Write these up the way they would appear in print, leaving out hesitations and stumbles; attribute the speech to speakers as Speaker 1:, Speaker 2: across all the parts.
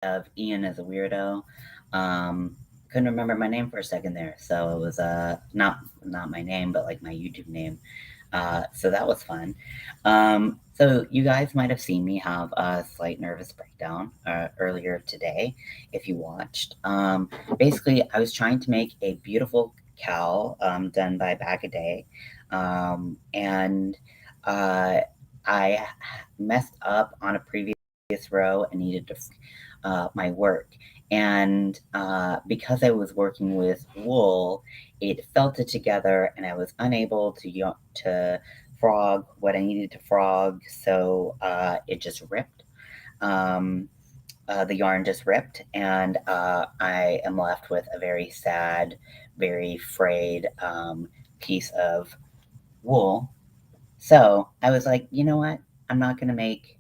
Speaker 1: of Ian as a weirdo. Um, couldn't remember my name for a second there, so it was not my name, but like my YouTube name. So that was fun. So you guys might have seen me have a slight nervous breakdown earlier today, if you watched. Basically, I was trying to make a beautiful cowl done by Bag a Day, and uh, I messed up on a previous row and needed to my work. And because I was working with wool, it felted together, and I was unable to frog what I needed to frog, so it just ripped. Um, the yarn just ripped, and I am left with a very sad, very frayed piece of wool. So I was like, you know what? I'm not gonna make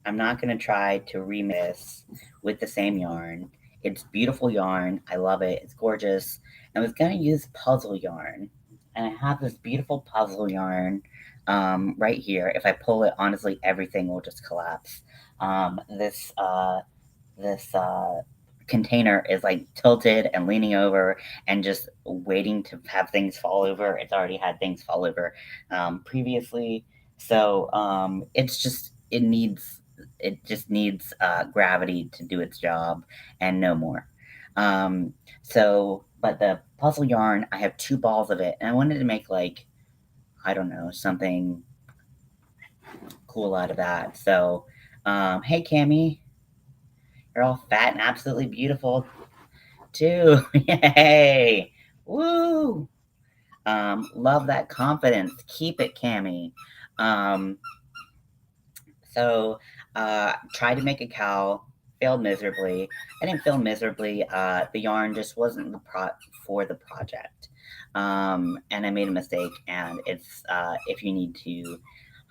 Speaker 1: I'm not going to try to remake this with the same yarn. It's beautiful yarn. I love it. It's gorgeous. I was going to use puzzle yarn. And I have this beautiful puzzle yarn right here. If I pull it, honestly, everything will just collapse. This container is like tilted and leaning over and just waiting to have things fall over. It's already had things fall over previously. So it just needs gravity to do its job and no more. But the puzzle yarn, I have two balls of it, and I wanted to make like, I don't know, something cool out of that. So, hey Cammy, you're all fat and absolutely beautiful too. Yay! Woo! Love that confidence. Keep it, Cammy. Um, So, tried to make a cowl, failed miserably. I didn't fail miserably. The yarn just wasn't for the project, and I made a mistake. And it's if you need to.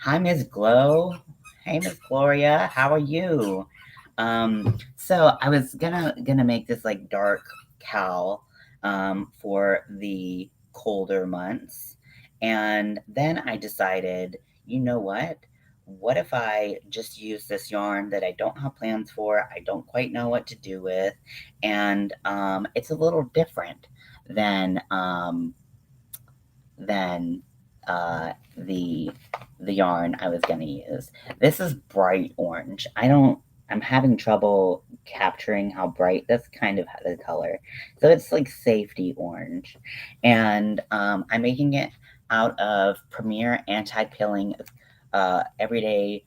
Speaker 1: Hi, Miss Glow. Hey, Miss Gloria. How are you? So I was gonna make this like dark cowl for the colder months, and then I decided, you know what? What if I just use this yarn that I don't have plans for, I don't quite know what to do with, and it's a little different than than the yarn I was gonna use. This is bright orange. I'm having trouble capturing how bright that's kind of the color. So it's like safety orange. And I'm making it out of Premier Anti-Pilling Everyday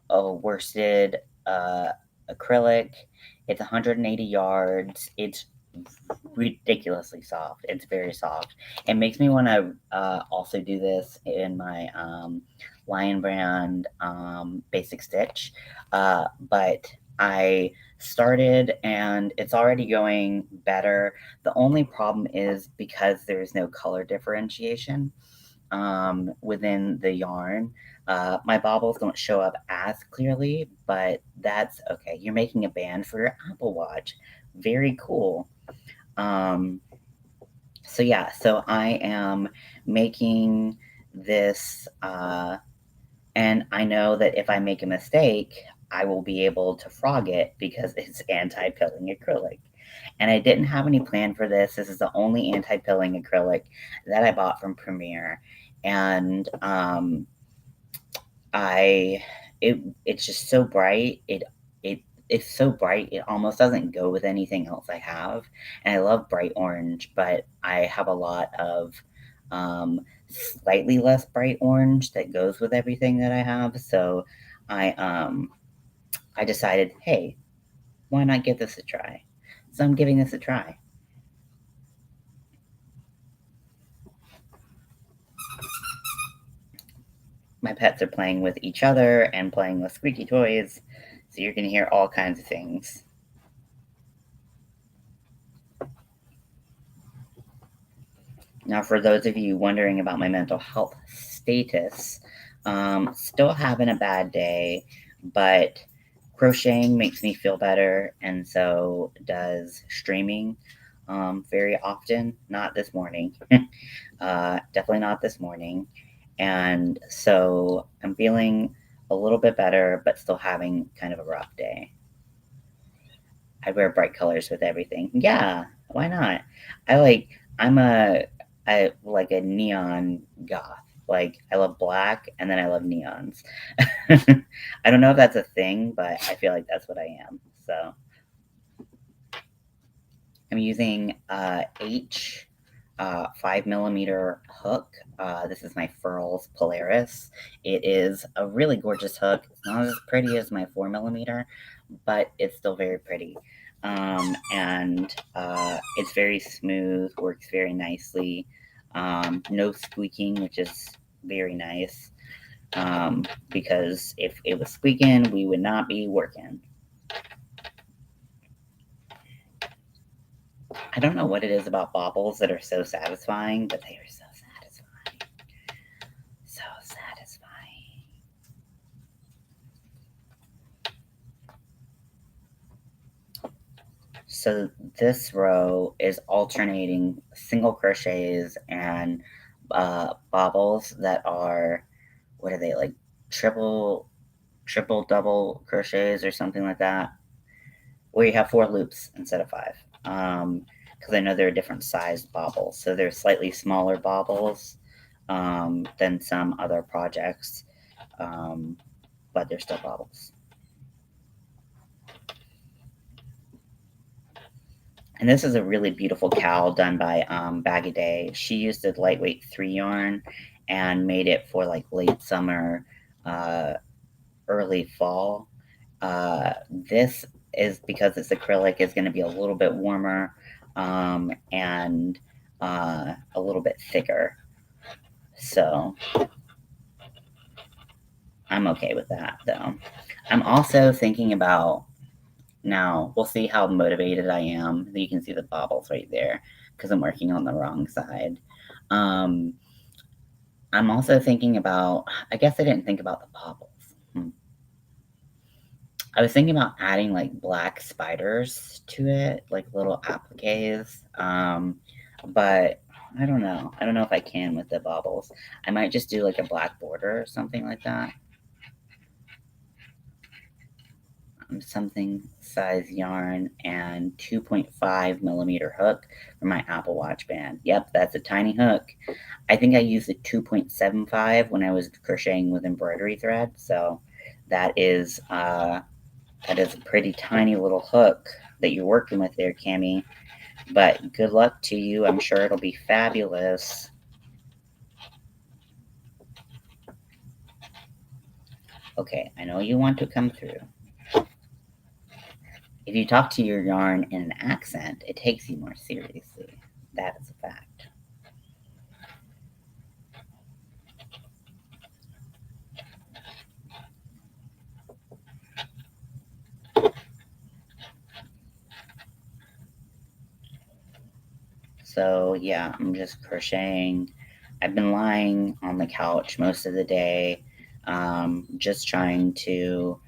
Speaker 1: Worsted acrylic. It's 180 yards. It's ridiculously soft. It's very soft. It makes me want to also do this in my Lion Brand Basic Stitch, but I started and it's already going better. The only problem is because there's no color differentiation within the yarn. My baubles don't show up as clearly, but that's okay. You're making a band for your Apple Watch. Very cool. Um, so yeah, so I am making this, and I know that if I make a mistake, I will be able to frog it because it's anti-pilling acrylic. And I didn't have any plan for this. This is the only anti-pilling acrylic that I bought from Premier, and I it's just so bright. It's so bright. It almost doesn't go with anything else I have. And I love bright orange, but I have a lot of um, slightly less bright orange that goes with everything that I have. So I um, I decided, hey, why not give this a try? So I'm giving this a try. My pets are playing with each other and playing with squeaky toys, so you're gonna hear all kinds of things. Now, for those of you wondering about my mental health status, still having a bad day, but crocheting makes me feel better, and so does streaming very often. Not this morning, definitely not this morning. And so I'm feeling a little bit better, but still having kind of a rough day. I'd wear bright colors with everything. Yeah, why not? I like I'm I like a neon goth. Like I love black and then I love neons. I don't know if that's a thing, but I feel like that's what I am. So I'm using H 5 millimeter hook. This is my Furls Polaris. It is a really gorgeous hook. It's not as pretty as my 4 millimeter, but it's still very pretty. And it's very smooth, works very nicely. No squeaking, which is very nice. Because if it was squeaking, we would not be working. I don't know what it is about baubles that are so satisfying, but they are so satisfying. So satisfying. So this row is alternating single crochets and baubles that are, what are they, like triple double crochets or something like that, where you have 4 loops instead of 5. Because I know there are different sized baubles. So they're slightly smaller baubles than some other projects, but they're still baubles. And this is a really beautiful cowl done by Bag a Day. She used a lightweight 3 yarn and made it for like late summer, early fall. This is, because it's acrylic, is going to be a little bit warmer and a little bit thicker. So I'm okay with that though. I'm also thinking about, now we'll see how motivated I am. You can see the baubles right there because I'm working on the wrong side. Um, I'm also thinking about, I guess I didn't think about the baubles. I was thinking about adding like black spiders to it, like little appliques. But I don't know. I don't know if I can with the baubles. I might just do like a black border or something like that. Something size yarn and 2.5 millimeter hook for my Apple Watch band. Yep, that's a tiny hook. I think I used a 2.75 when I was crocheting with embroidery thread. So that is a pretty tiny little hook that you're working with there, Cami. But good luck to you. I'm sure it'll be fabulous. Okay, I know you want to come through. If you talk to your yarn in an accent, it takes you more seriously. That is a fact. So yeah, I'm just crocheting. I've been lying on the couch most of the day, just trying to,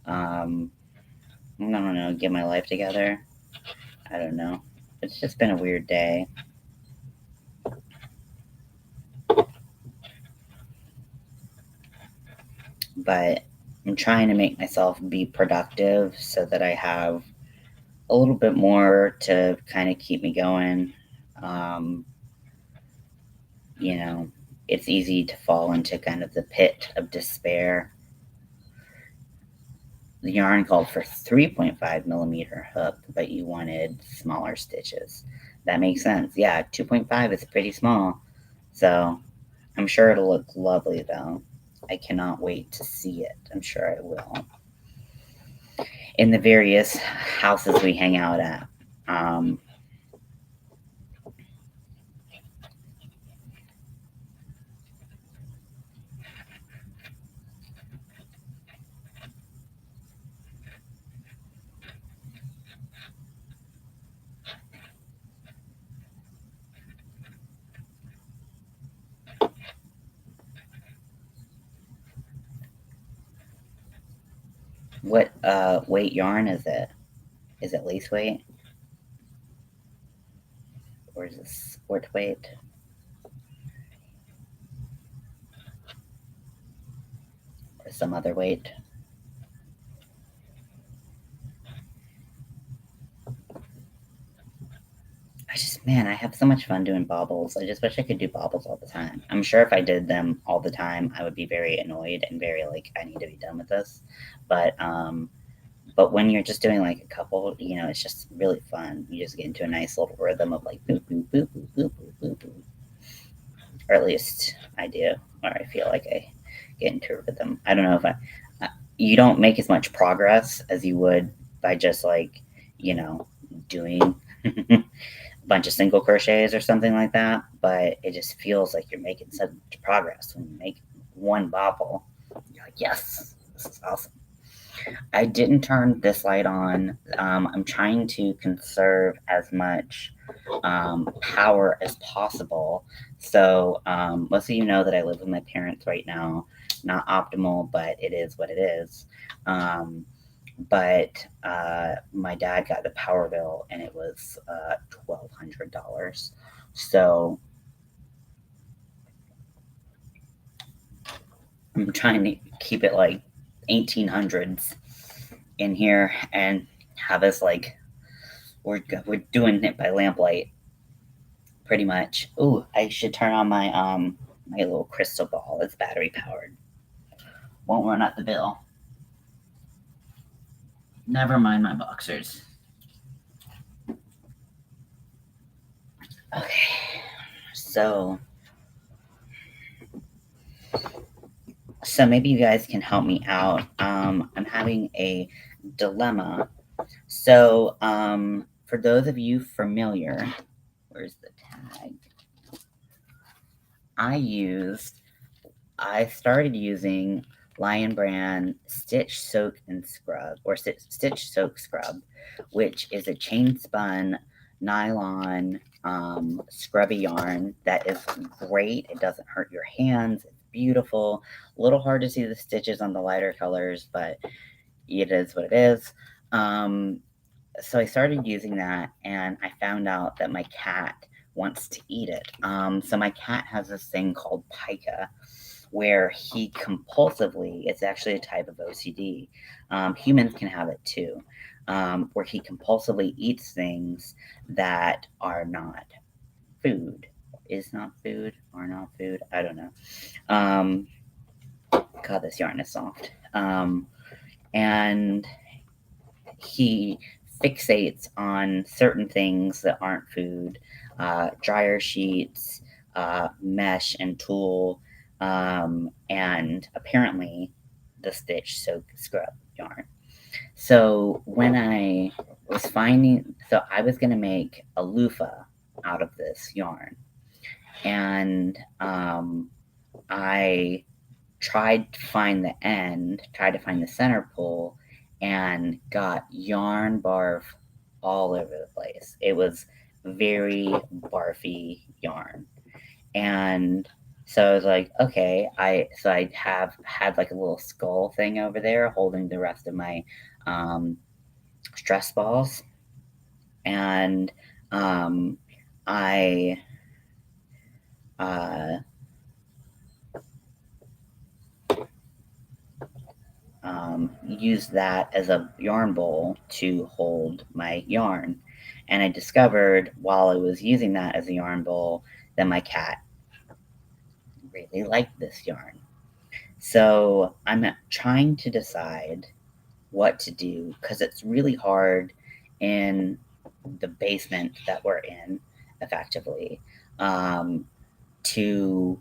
Speaker 1: I don't know, get my life together. I don't know. It's just been a weird day. But I'm trying to make myself be productive so that I have a little bit more to kind of keep me going. Um, you know, it's easy to fall into kind of the pit of despair. The yarn called for 3.5 millimeter hook, but you wanted smaller stitches. That makes sense. Yeah, 2.5 is pretty small. So I'm sure it'll look lovely though. I cannot wait to see it. I'm sure I will. In the various houses we hang out at. What weight yarn is it? Is it lace weight? Or is it sport weight? Or some other weight? man, I have so much fun doing baubles. I just wish I could do baubles all the time. I'm sure if I did them all the time, I would be very annoyed and very like, I need to be done with this. But when you're just doing like a couple, it's just really fun. You just get into a nice little rhythm of like boop boop boop boop boop boop boop boop. Or at least I do, or I feel like I get into a rhythm. I don't know if you don't make as much progress as you would by just like, you know, doing a bunch of single crochets or something like that, but it just feels like you're making such progress when you make one bobble. You're like, yes, this is awesome. I didn't turn this light on. I'm trying to conserve as much power as possible. So, most of you know that I live with my parents right now. Not optimal, but it is what it is. But my dad got the power bill and it was $1,200. So I'm trying to keep it like 1800s in here and have us like we're doing it by lamplight pretty much. Ooh, I should turn on my little crystal ball. It's battery powered. Won't run up the bill. Never mind my boxers. Okay, so maybe you guys can help me out. I'm having a dilemma. So for those of you familiar, where's the tag? I started using Lion Brand Stitch Soak and Scrub, or Stitch Soak Scrub, which is a chain spun nylon scrubby yarn that is great. It doesn't hurt your hands. It's beautiful. A little hard to see the stitches on the lighter colors, but it is what it is. So I started using that, and I found out that my cat wants to eat it. So my cat has this thing called pica, where he compulsively, it's actually a type of OCD. Humans can have it too, where he compulsively eats things that are not food, is not food, or not food. I don't know. Um, God, this yarn is soft. And he fixates on certain things that aren't food, dryer sheets, mesh and tulle, and apparently the Stitch Soak Scrub yarn. So when I was I was going to make a loofah out of this yarn. And I tried to find the center pole, and got yarn barf all over the place. It was very barfy yarn. And so I was like, okay, I have had like a little skull thing over there holding the rest of my stress balls. And I uh, use that as a yarn bowl to hold my yarn. And I discovered while I was using that as a yarn bowl that my cat really liked this yarn. So I'm trying to decide what to do because it's really hard in the basement that we're in, effectively, to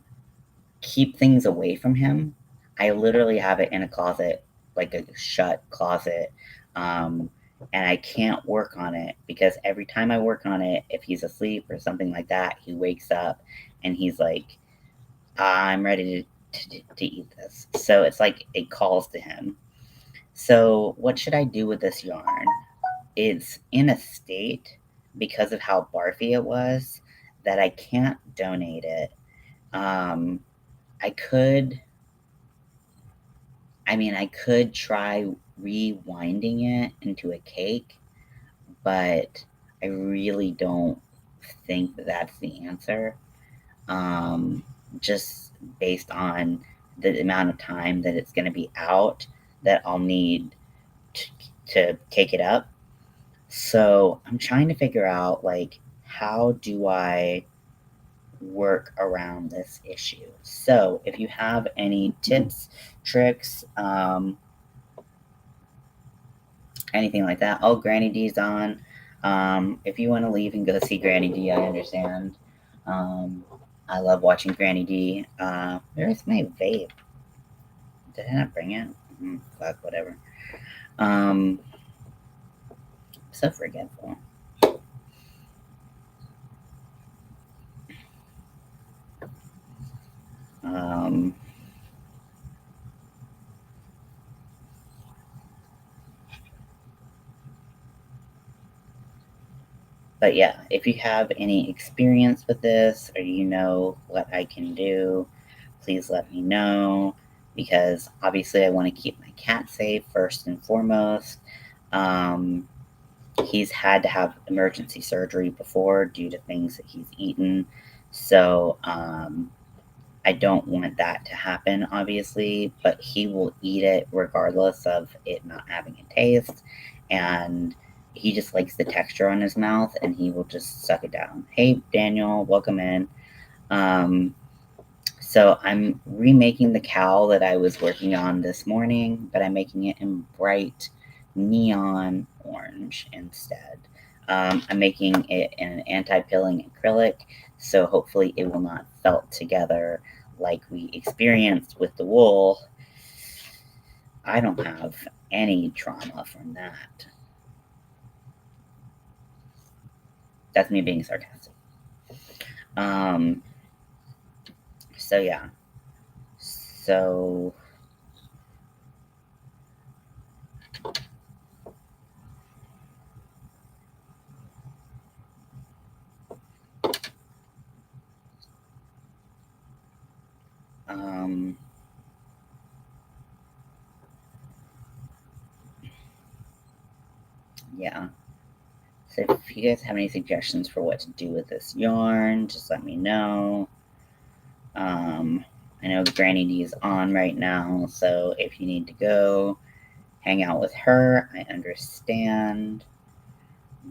Speaker 1: keep things away from him. I literally have it in a closet, like a shut closet, and I can't work on it because every time I work on it, if he's asleep or something like that, he wakes up and he's like, I'm ready to eat this. So it's like it calls to him. So, what should I do with this yarn? It's in a state because of how barfy it was that I can't donate it. Um, I could I could try rewinding it into a cake, but I really don't think that that's the answer. Um, just based on the amount of time that it's going to be out that I'll need to cake it up. So I'm trying to figure out like how do I work around this issue? So if you have any tips, tricks, anything like that. Oh, Granny D's on. If you want to leave and go see Granny D, I understand. Um, I love watching Granny D. Where's my vape? Did I not bring it? Fuck, whatever. I'm so forgetful. Um, but yeah, if you have any experience with this or you know what I can do, please let me know, because obviously I want to keep my cat safe first and foremost. Um, he's had to have emergency surgery before due to things that he's eaten. So I don't want that to happen, obviously, but he will eat it regardless of it not having a taste. And he just likes the texture on his mouth and he will just suck it down. Hey, Daniel, welcome in. Um, so I'm remaking the cowl that I was working on this morning, but I'm making it in bright neon orange instead. I'm making it in an anti-pilling acrylic, so hopefully it will not felt together like we experienced with the wool. I don't have any trauma from that. That's me being sarcastic. Um, so yeah. So um, yeah. So if you guys have any suggestions for what to do with this yarn, just let me know. I know Granny D is on right now, so if you need to go hang out with her, I understand.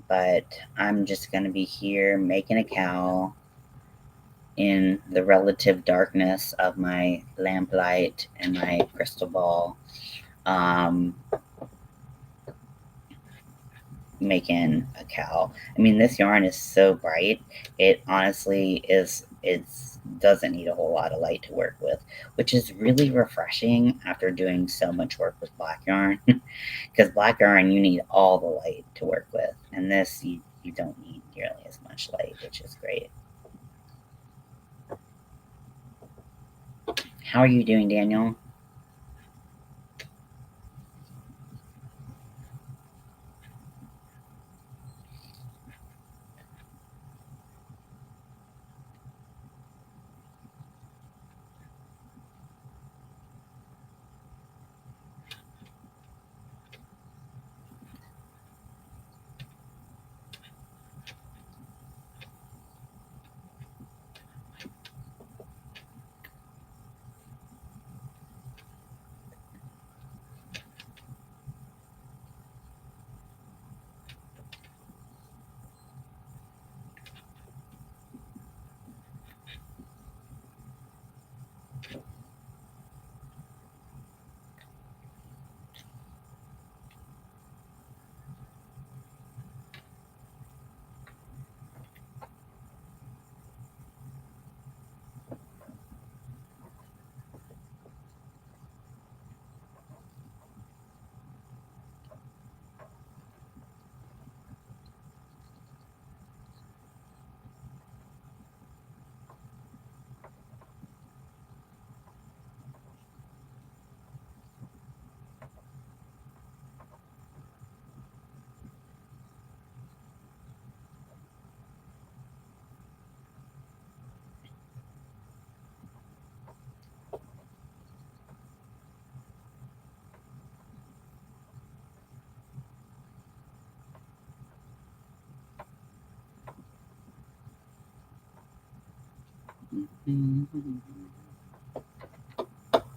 Speaker 1: But I'm just going to be here making a cowl in the relative darkness of my lamplight and my crystal ball. Um, Making a cowl. I mean, this yarn is so bright. It honestly is. It doesn't need a whole lot of light to work with, which is really refreshing after doing so much work with black yarn. Because black yarn, you need all the light to work with, and this you don't need nearly as much light, which is great. How are you doing, Daniel?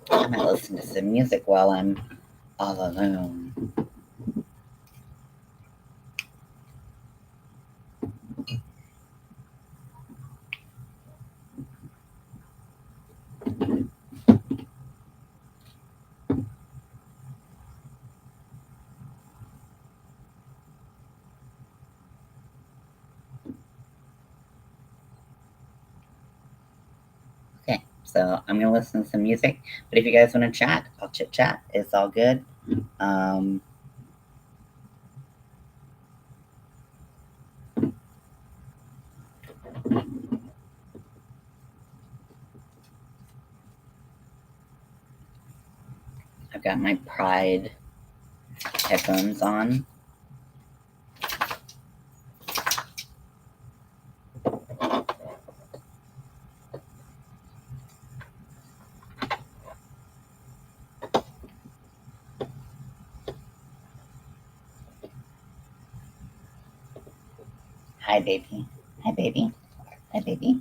Speaker 1: I might listen to some music while I'm all alone. So I'm gonna listen to some music. But if you guys want to chat, I'll chit chat. It's all good. Um, I've got my Pride headphones on. Hi, baby. Hi, baby. Hi, baby.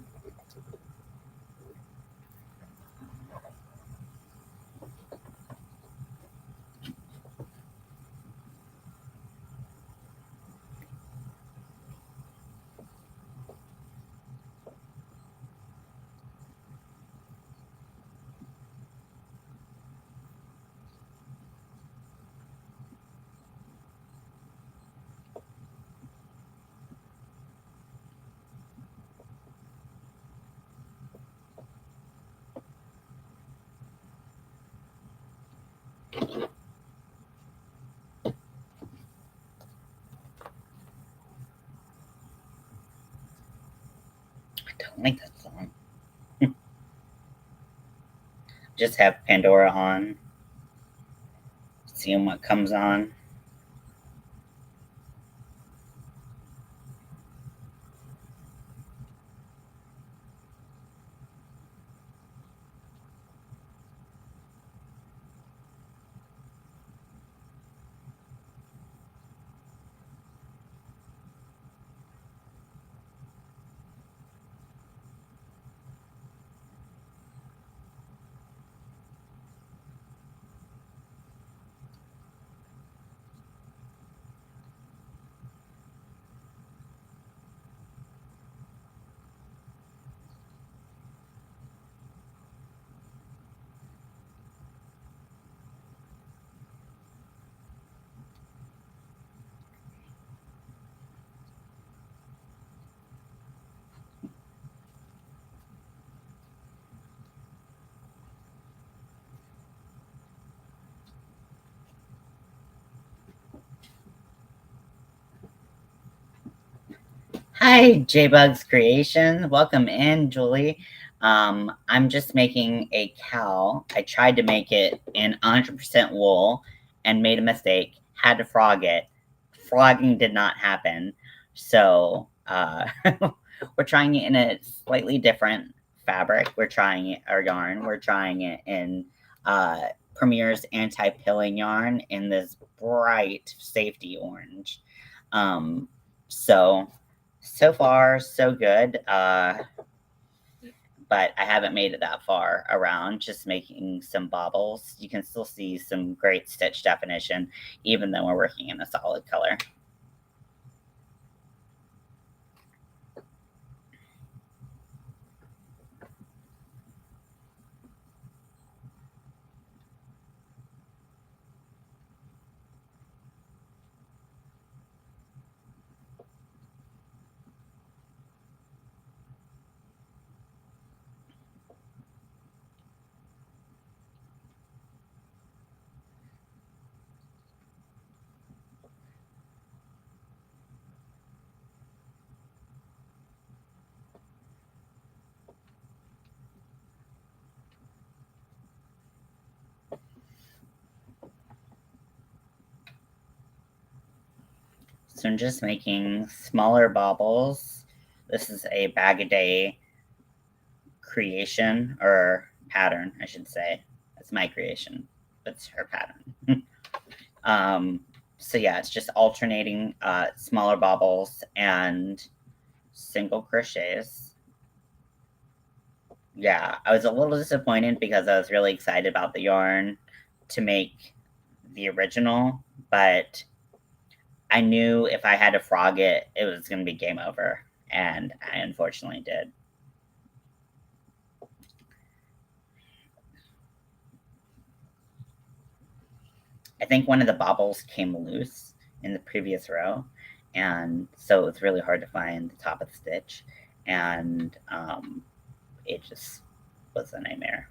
Speaker 1: I don't like that song. Just have Pandora on, seeing what comes on. Hi, J-Bugs Creation. Welcome in, Julie. I'm just making a cowl. I tried to make it in 100% wool and made a mistake. Had to frog it. Frogging did not happen. So we're trying it in a slightly different fabric. We're trying it, our yarn. We're trying it in Premier's anti-pilling yarn in this bright safety orange. Um, so far, so good. But I haven't made it that far around, just making some bobbles. You can still see some great stitch definition, even though we're working in a solid color. So I'm just making smaller baubles. This is a bag-a-day creation, or pattern, I should say. It's my creation. It's her pattern. um, so yeah, it's just alternating smaller baubles and single crochets. Yeah, I was a little disappointed because I was really excited about the yarn to make the original, but I knew if I had to frog it, it was going to be game over, and I unfortunately did. I think one of the bobbles came loose in the previous row, and so it was really hard to find the top of the stitch, and it just was a nightmare.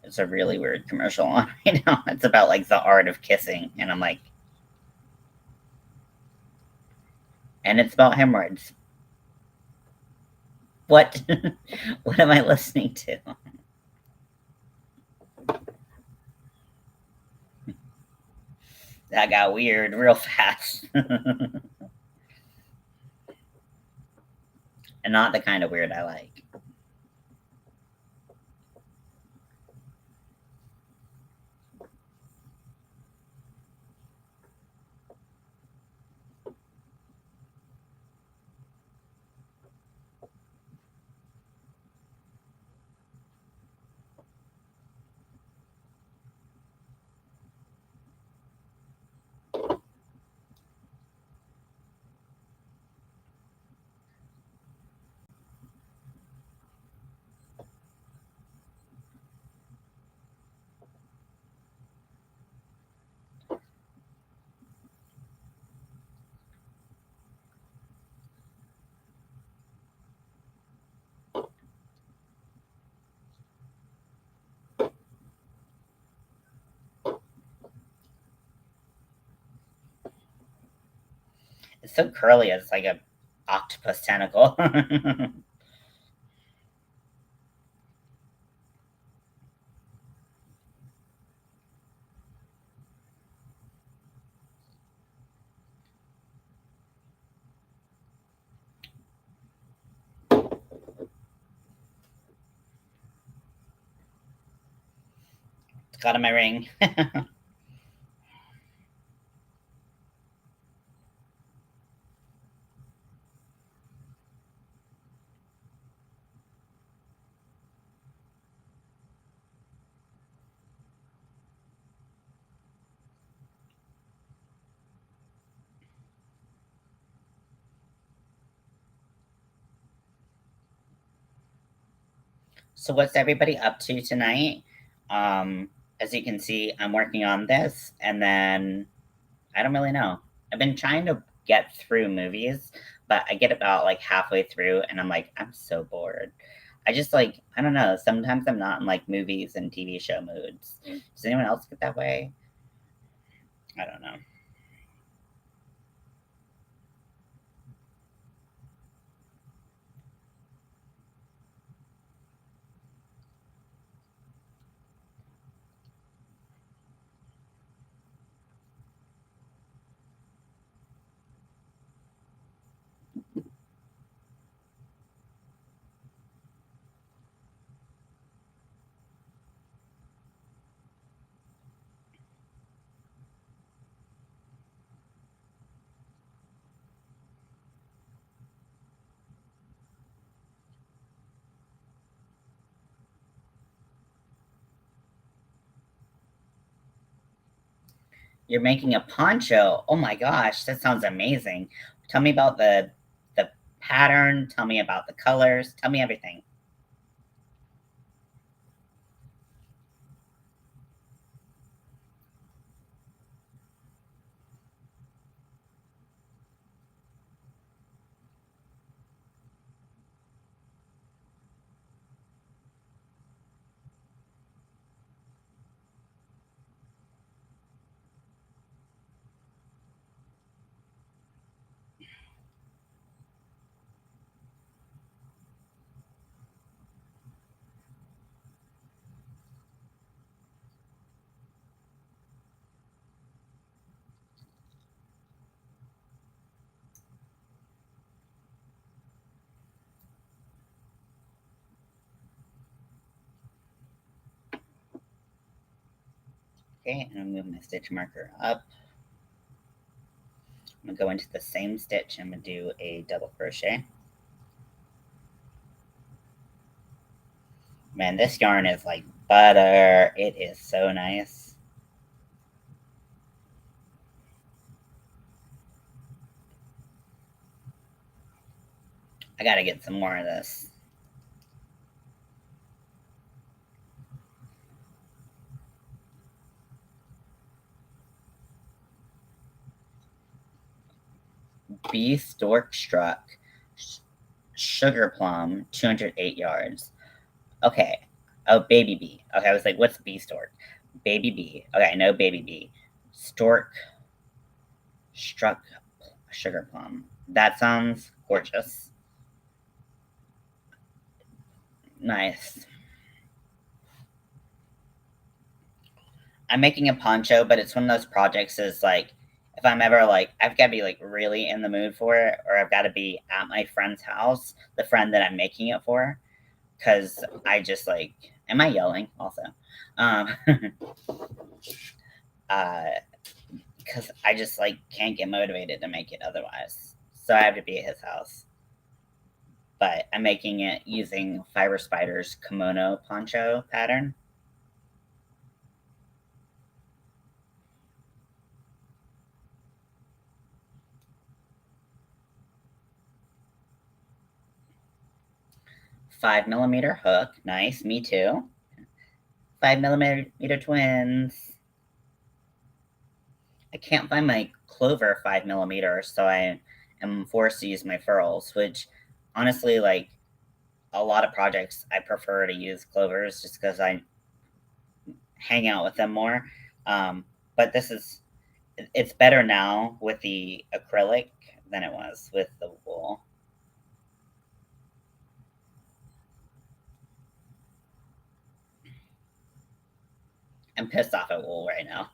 Speaker 1: It's a really weird commercial on right now. It's about like the art of kissing, and I'm like, and it's about hemorrhoids. What? What am I listening to? That got weird real fast. And not the kind of weird I like. It's so curly, it's like a octopus tentacle. Got in my ring. So what's everybody up to tonight? As you can see, I'm working on this, and then I don't really know. I've been trying to get through movies, but I get about like halfway through, and I'm like, I'm so bored. I just like, I don't know. Sometimes I'm not in like movies and TV show moods. Does anyone else get that way? I don't know. You're making a poncho. Oh my gosh, that sounds amazing. Tell me about the pattern. Tell me about the colors. Tell me everything. Okay, and I'm moving my stitch marker up. I'm gonna go into the same stitch. I'm gonna do a double crochet. Man, this yarn is like butter. It is so nice. I gotta get some more of this. Bee stork struck. Sugar plum, 208 yards. Okay. Oh, baby bee. Okay, I was like, what's bee stork? Baby bee. Okay, I know baby bee. Stork struck sugar plum. That sounds gorgeous. Nice. I'm making a poncho, but it's one of those projects is like if I'm ever like I've got to be like really in the mood for it, or I've got to be at my friend's house, the friend that I'm making it for, because I just like am I yelling also? Um, uh, because I just like can't get motivated to make it otherwise, so I have to be at his house. But I'm making it using Fiber Spider's kimono poncho pattern. 5 millimeter hook. Nice, me too. 5 millimeter twins. I can't find my clover 5 millimeter, so I am forced to use my furls, which honestly, like a lot of projects, I prefer to use clovers just because I hang out with them more. But it's better now with the acrylic than it was with the wool. I'm pissed off at wool right now.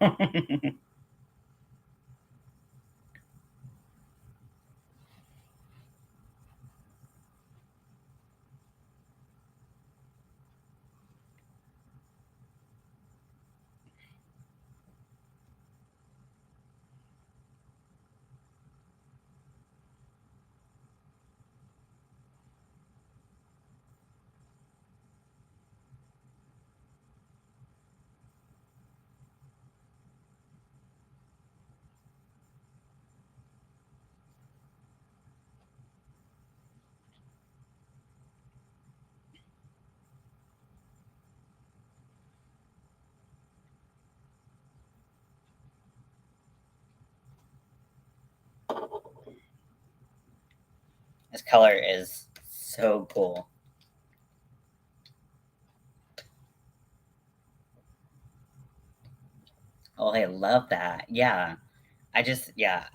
Speaker 1: This color is so cool. Oh, I love that. Yeah. Yeah,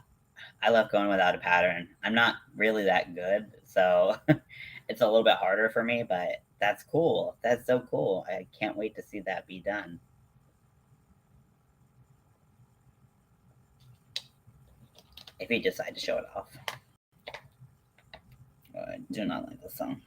Speaker 1: I love going without a pattern. I'm not really that good, so it's a little bit harder for me, but that's cool. That's so cool. I can't wait to see that be done. If you decide to show it off. I do not like this song.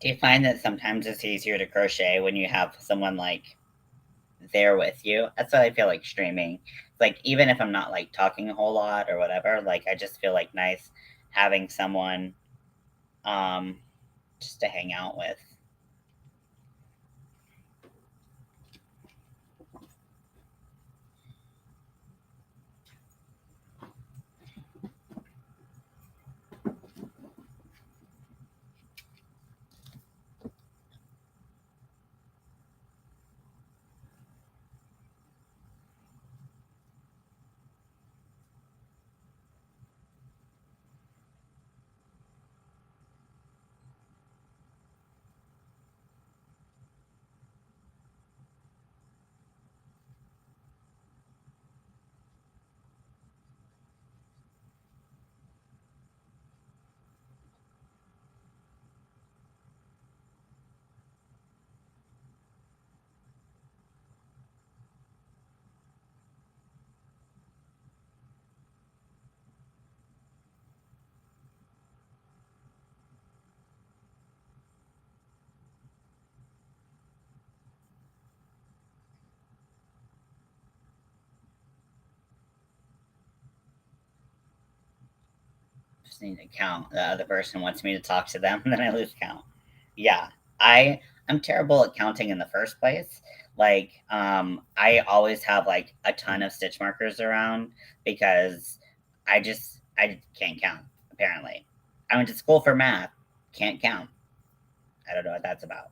Speaker 1: Do you find that sometimes it's easier to crochet when you have someone like there with you? That's what I feel like streaming. Like even if I'm not like talking a whole lot or whatever, like I just feel like nice having someone um just to hang out with. just need to count. The other person wants me to talk to them, and then I lose count. Yeah, I'm terrible at counting in the first place. Like, I always have like a ton of stitch markers around because I can't count. Apparently, I went to school for math, can't count. I don't know what that's about.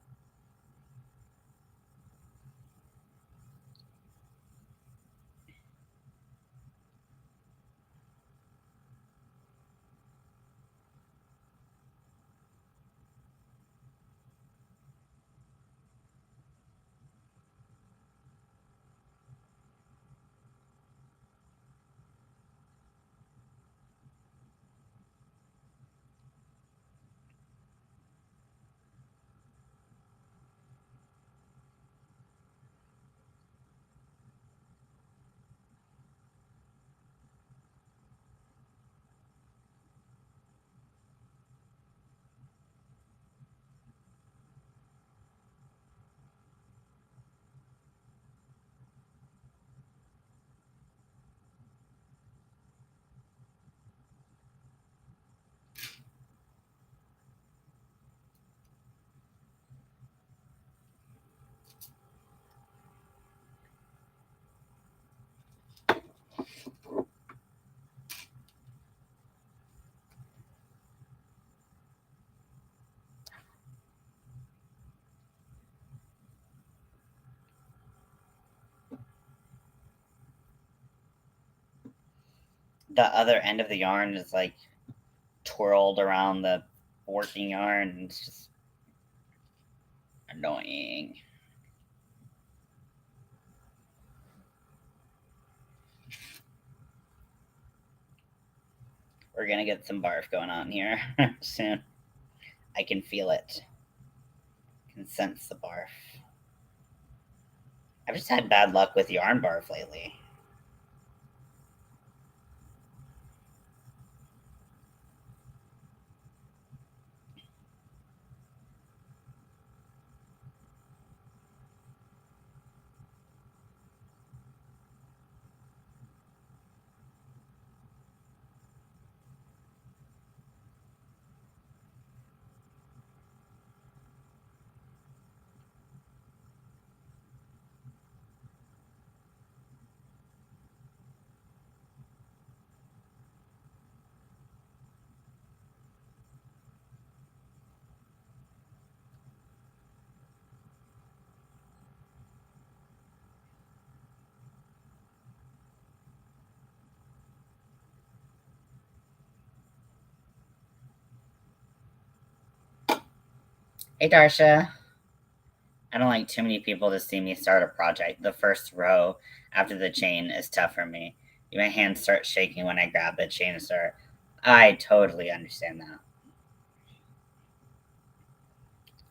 Speaker 1: The other end of the yarn is like twirled around the working yarn, and it's just annoying. We're gonna get some barf going on here soon. I can feel it. I can sense the barf. I've just had bad luck with yarn barf lately. Hey, Darsha. I don't like too many people to see me start a project. The first row after the chain is tough for me. My hands start shaking when I grab the chain and start. I totally understand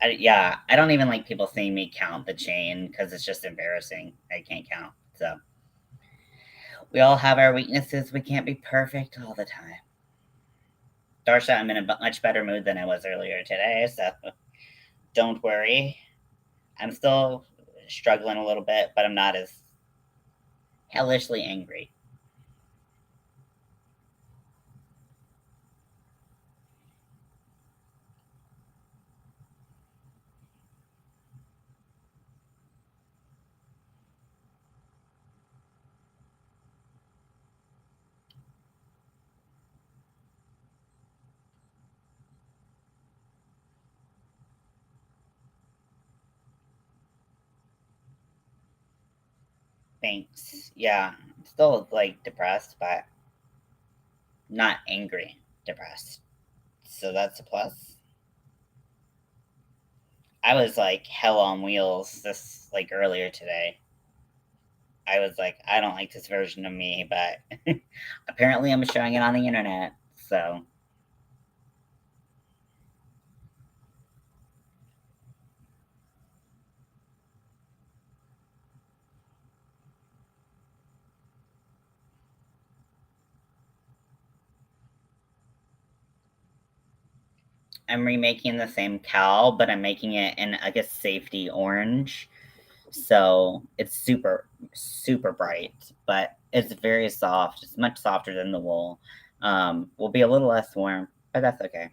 Speaker 1: that. Yeah, I don't even like people seeing me count the chain because it's just embarrassing. I can't count. So we all have our weaknesses. We can't be perfect all the time. Darsha, I'm in a much better mood than I was earlier today, so don't worry. I'm still struggling a little bit, but I'm not as hellishly angry. Thanks. Yeah, I'm still like depressed, but not angry depressed. So that's a plus. I was like hell on wheels this like earlier today. I was like, I don't like this version of me, but apparently I'm showing it on the internet. So I'm remaking the same cowl, but I'm making it in like a safety orange. So it's super, super bright, but it's very soft. It's much softer than the wool. Will be a little less warm, but that's okay.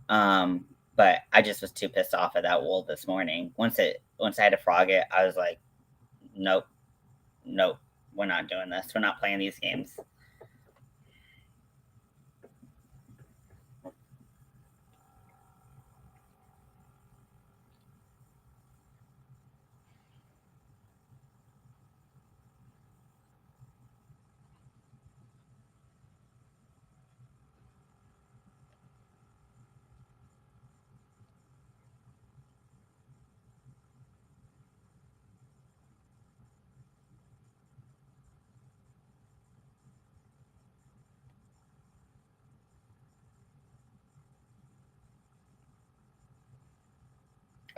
Speaker 1: But I just was too pissed off at that wool this morning. Once I had to frog it, I was like, nope, nope, we're not doing this. We're not playing these games.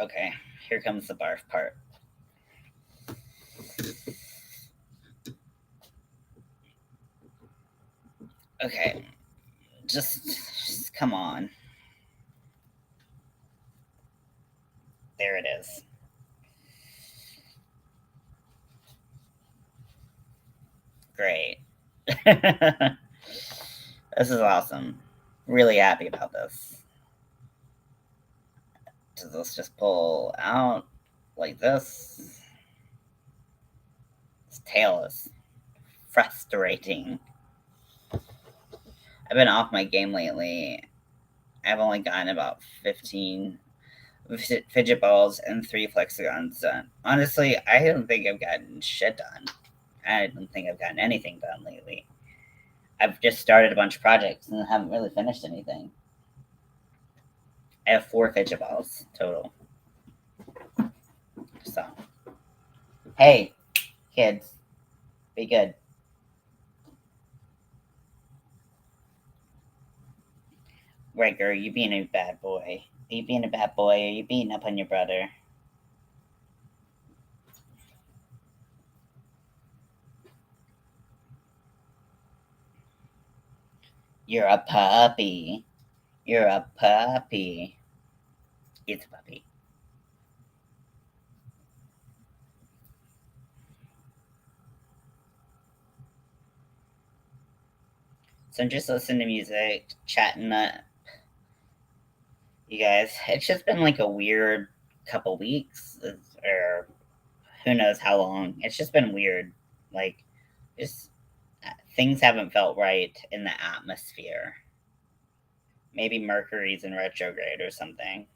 Speaker 1: Okay, here comes the barf part. Okay, just come on. There it is. Great. This is awesome. Really happy about this. Does this just pull out like this? This tail is frustrating. I've been off my game lately. I've only gotten about 15 fidget balls and 3 flexagons done. Honestly, I don't think I've gotten shit done. I don't think I've gotten anything done lately. I've just started a bunch of projects and haven't really finished anything. I have 4 fidget balls total. So, hey, kids, be good. Riker, you being a bad boy. Are you being a bad boy? Or are you beating up on your brother? You're a puppy. You're a puppy. It's a puppy. So I'm just listening to music, chatting you guys. It's just been like a weird couple weeks, or who knows how long. It's just been weird. Like, just things haven't felt right in the atmosphere. Maybe Mercury's in retrograde or something.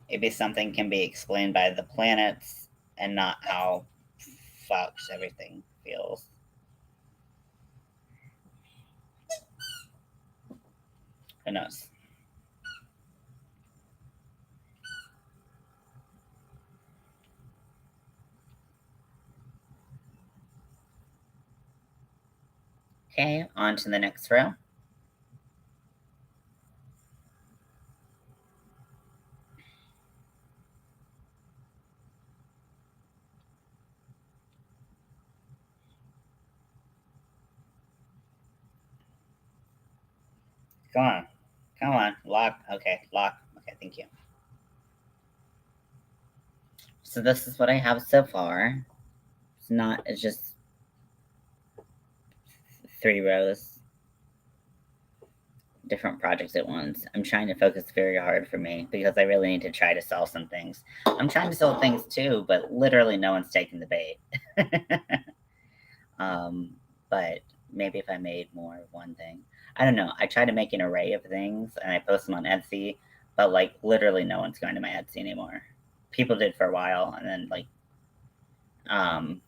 Speaker 1: Maybe something can be explained by the planets and not how fucked everything feels. Who knows? Okay, on to the next row. Come on. Come on. Lock. Okay, lock. Okay, thank you. So this is what I have so far. It's just 3 rows, different projects at once. I'm trying to focus very hard for me because I really need to try to sell some things. I'm trying to sell things too, but literally no one's taking the bait. um, but maybe if I made more of one thing, I don't know. I try to make an array of things and I post them on Etsy, but like literally no one's going to my Etsy anymore. People did for a while, and then like, um,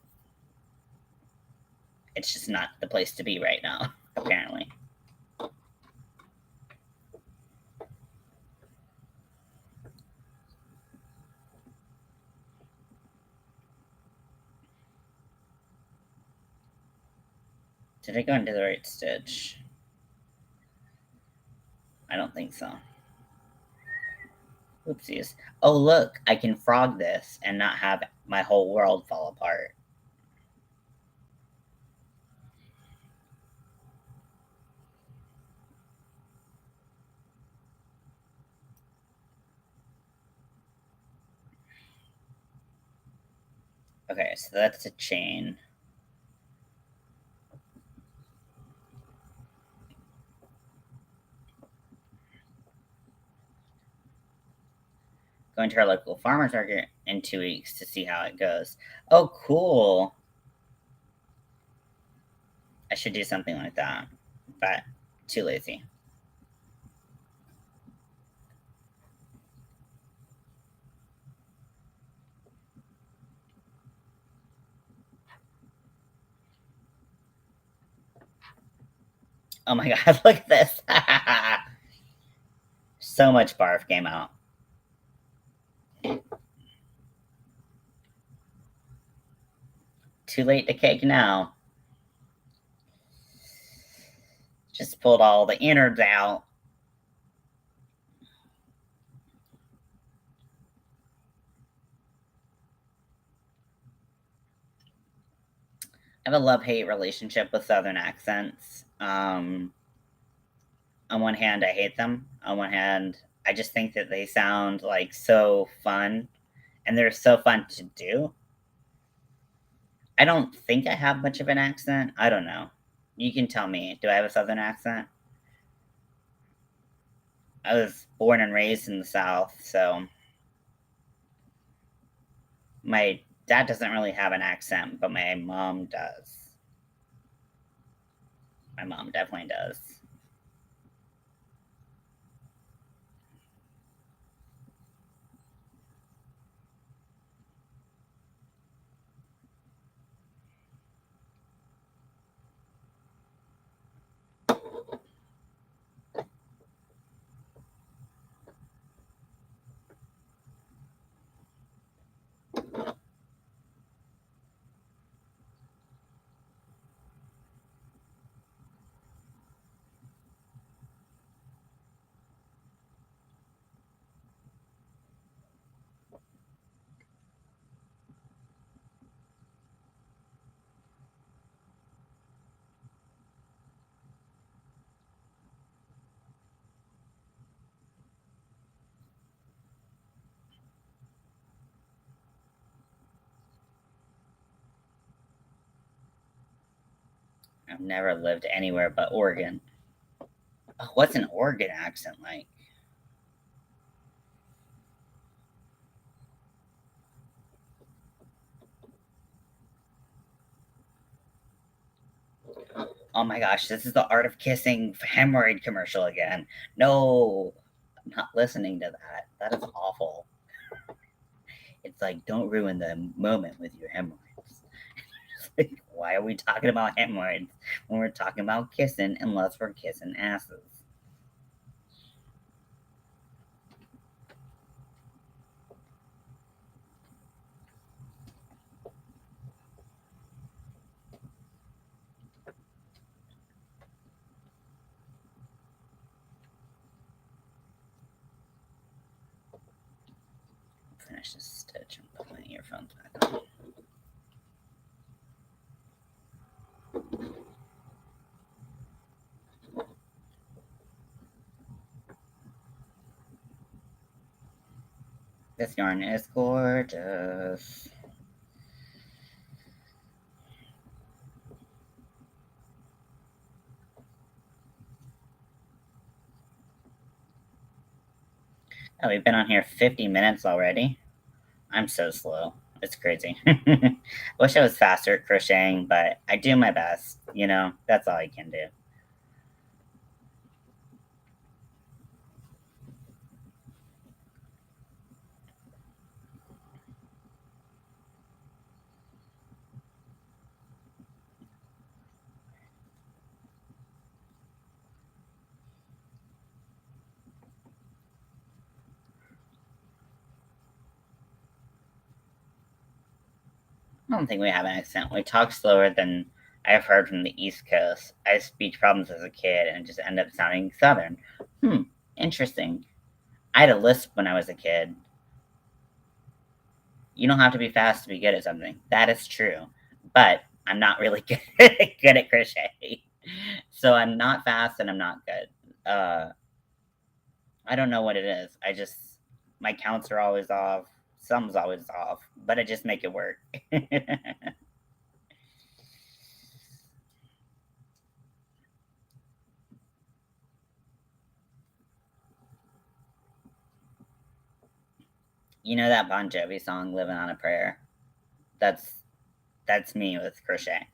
Speaker 1: it's just not the place to be right now. Apparently. Did I go into the right stitch? I don't think so. Oopsies. Oh, look, I can frog this and not have my whole world fall apart. Okay, so that's a chain. Going to our local farmer's market in 2 weeks to see how it goes. Oh, cool. I should do something like that, but too lazy. Oh my god, look at this. So much barf came out. Too late to cake now. Just pulled all the innards out. I have a love-hate relationship with Southern accents. On one hand, I hate them. On one hand, I just think that they sound like so fun, and they're so fun to do. I don't think I have much of an accent. I don't know. You can tell me. Do I have a Southern accent? I was born and raised in the South, so my dad doesn't really have an accent, but my mom does. My mom definitely does. I've never lived anywhere but Oregon. Oh, what's an Oregon accent like? Oh my gosh, this is the Art of Kissing hemorrhoid commercial again. No, I'm not listening to that. That is awful. It's like, don't ruin the moment with your hemorrhoids. Like, why are we talking about hemorrhoids when we're talking about kissing unless we're kissing asses? Finish this stitch and put my earphones back on. This yarn is gorgeous. Oh, we've been on here 50 minutes already. I'm so slow. It's crazy. I wish I was faster at crocheting, but I do my best. That's all I can do. I don't think we have an accent. We talk slower than I've heard from the East Coast. I had speech problems as a kid and just end up sounding Southern. Interesting. I had a lisp when I was a kid. You don't have to be fast to be good at something. That is true. But I'm not really good at crochet. So I'm not fast and I'm not good. I don't know what it is. My counts are always off. Some's always off, but I just make it work. You know that Bon Jovi song, "Living on a Prayer"? That's that's me with crochet.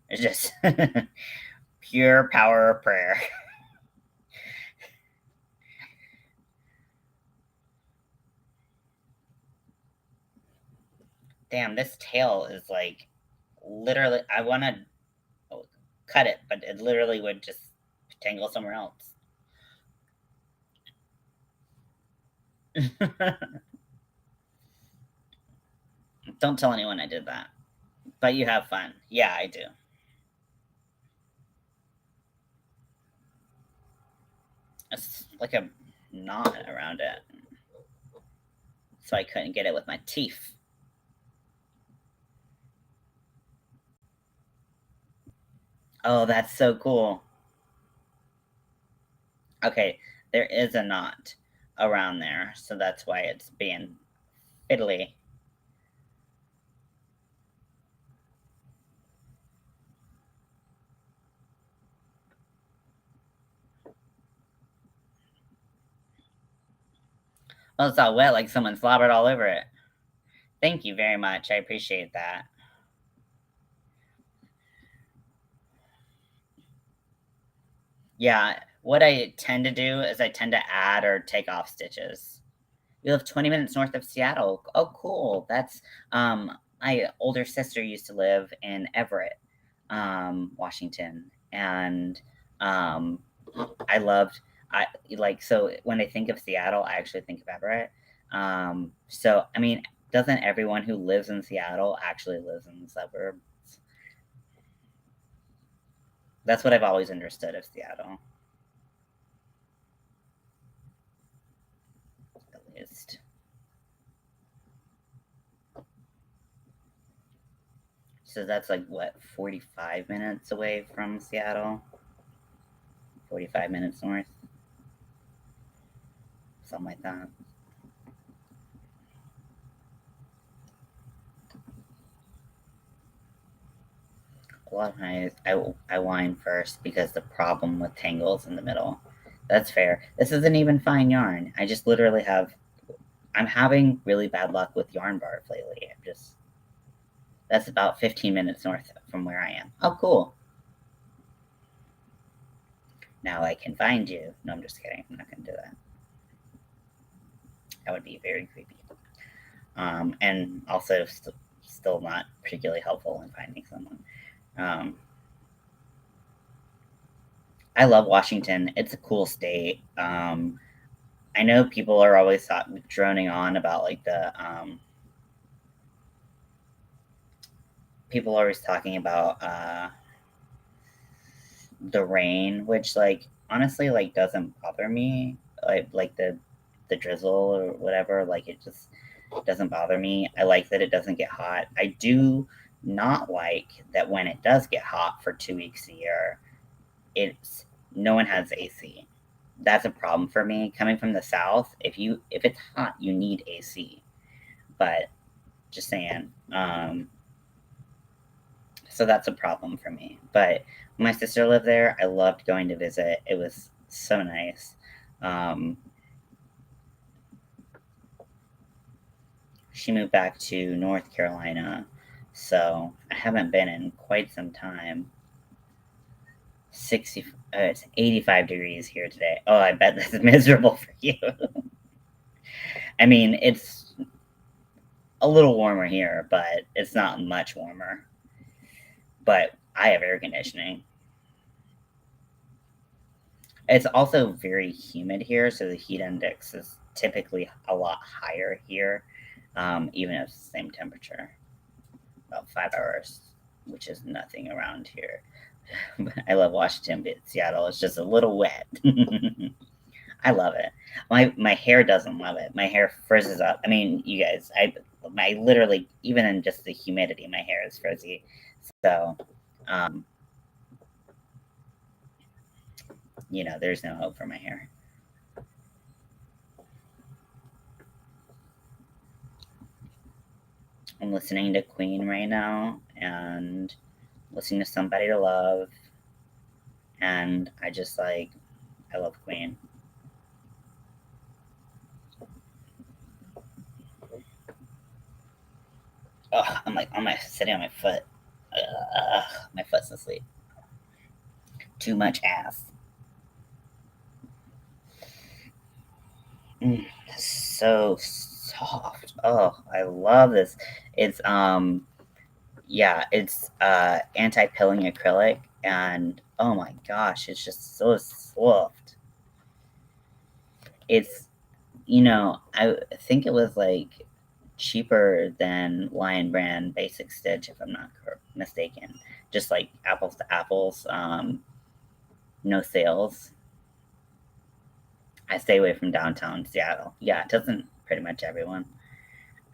Speaker 1: It's just pure power of prayer. Damn, this tail is like literally. I want to cut it, but it literally would just tangle somewhere else. Don't tell anyone I did that. But you have fun. Yeah, I do. It's like a knot around it, so I couldn't get it with my teeth. Oh, that's so cool. Okay, there is a knot around there, so that's why it's being fiddly. Oh, it's all wet, like someone slobbered all over it. Thank you very much. I appreciate that. Yeah, what I tend to do is I tend to add or take off stitches. We live 20 minutes north of Seattle. Oh, cool. That's my older sister used to live in Everett, Washington, and um, I loved. I like so when I think of Seattle, I actually think of Everett. So I mean, doesn't everyone who lives in Seattle actually lives in the suburbs? That's what I've always understood of Seattle, at least. So that's like what 45 minutes away from Seattle. 45 minutes north, something like that. A lot of times I whine first because the problem with tangles in the middle. That's fair. This isn't even fine yarn. I just literally have. I'm having really bad luck with yarn barf lately. I'm just. That's about 15 minutes north from where I am. Oh, cool. Now I can find you. No, I'm just kidding. I'm not going to do that. That would be very creepy. And also still not particularly helpful in finding someone. Um, I love Washington. It's a cool state. I know people are always droning on about like the people are always talking about the rain, which like honestly like doesn't bother me. Like the drizzle or whatever, like it just doesn't bother me. I like that it doesn't get hot. I do not like that when it does get hot for 2 weeks a year, it's no one has AC. That's a problem for me. Coming from the south, if it's hot, you need AC. But just saying. So that's a problem for me. But when my sister lived there, I loved going to visit. It was so nice. Um, she moved back to North Carolina, so I haven't been in quite some time. 60, it's 85 degrees here today. Oh, I bet this is miserable for you. I mean, it's a little warmer here, but it's not much warmer. But I have air conditioning. It's also very humid here, so the heat index is typically a lot higher here, even if it's the same temperature. About 5 hours, which is nothing around here. I love Washington, but Seattle is just a little wet. I love it. My hair doesn't love it. My hair frizzes up. I mean, you guys, I literally even in just the humidity, my hair is frizzy. So, um, there's no hope for my hair. I'm listening to Queen right now and listening to Somebody to Love, and I love Queen. Ugh, I'm like sitting on my foot. My foot's asleep. Too much ass. So soft. Oh, I love this. It's yeah, it's anti-pilling acrylic, and oh my gosh, it's just so soft. It's I think it was like cheaper than Lion Brand Basic Stitch, if I'm not mistaken. Just like apples to apples, no sales. I stay away from downtown Seattle. Yeah, it doesn't pretty much everyone.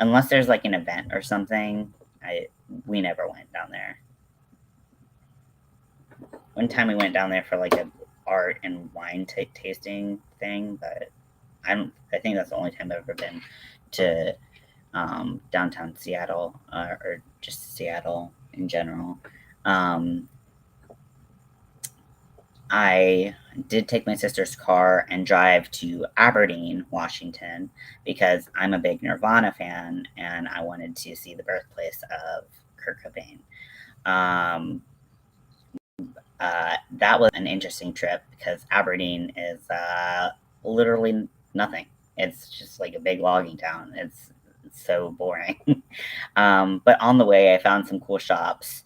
Speaker 1: Unless there's like an event or something, I we never went down there. One time we went down there for like a art and wine tasting thing, but I think that's the only time I've ever been to downtown Seattle, or just Seattle in general. Um, I did take my sister's car and drive to Aberdeen, Washington, because I'm a big Nirvana fan and I wanted to see the birthplace of Kurt Cobain. Um, that was an interesting trip because Aberdeen is literally nothing. It's just like a big logging town. It's so boring. But on the way, I found some cool shops.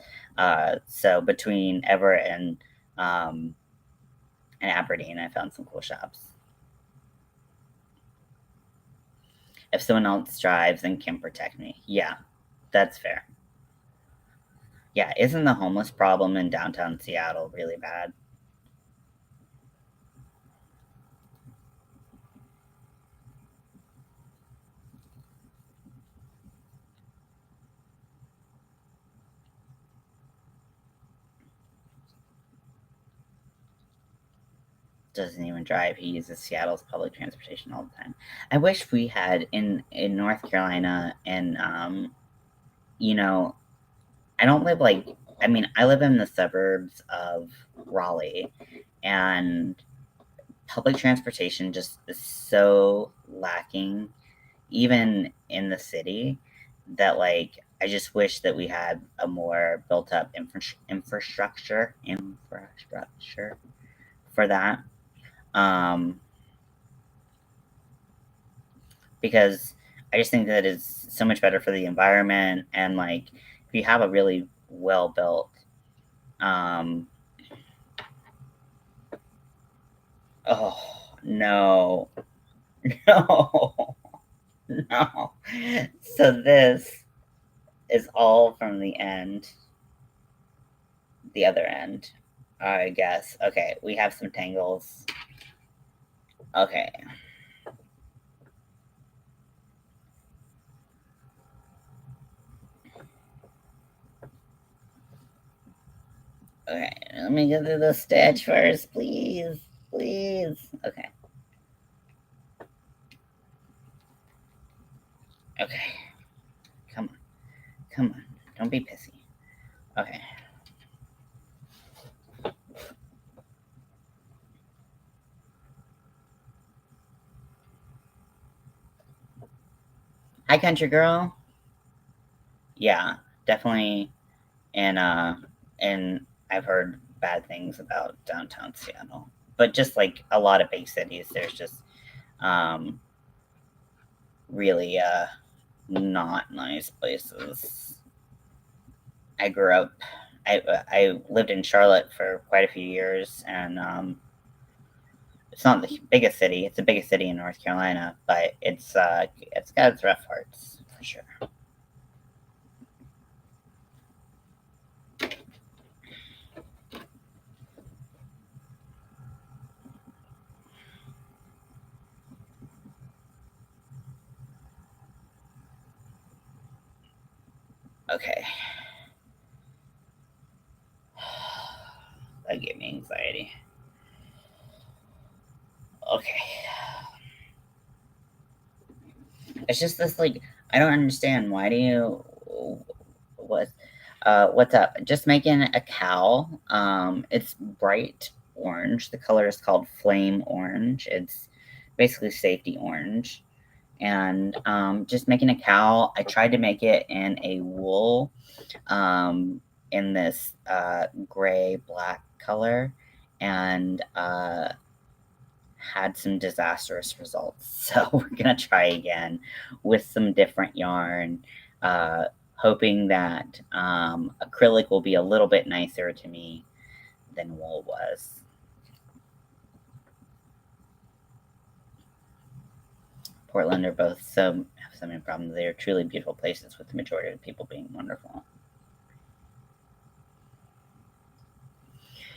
Speaker 1: So between Everett and Aberdeen, I found some cool shops. If someone else drives and can protect me, yeah, that's fair. Yeah, isn't the homeless problem in downtown Seattle really bad? Doesn't even drive. He uses Seattle's public transportation all the time. I wish we had in North Carolina, and you know, I don't live like I mean, I live in the suburbs of Raleigh, and public transportation just is so lacking, even in the city, that like I just wish that we had a more built up infrastructure for that. Um, because I just think that it's so much better for the environment, and like if you have a really well built um oh no. No. No. So this is all from the other end, I guess. Okay, we have some tangles. Okay. Okay, let me get through the stitch first, please. Please. Okay. Okay. Come on. Come on. Don't be pissy. Okay. Hi, country girl. Yeah, definitely. And I've heard bad things about downtown Seattle, but just like a lot of big cities, there's just um, really not nice places. I grew up. I lived in Charlotte for quite a few years, and it's not the biggest city. It's the biggest city in North Carolina, but it's got its rough parts for sure. Okay, that gave me anxiety. Okay, it's just this like I don't understand. Why do you what what's up? Just making a cowl. It's bright orange. The color is called flame orange. It's basically safety orange. and just making a cowl. I tried to make it in a wool, in this gray black color, and had some disastrous results. So we're gonna try again with some different yarn, hoping that acrylic will be a little bit nicer to me than wool was. Portland are both have so many problems. They are truly beautiful places, with the majority of the people being wonderful.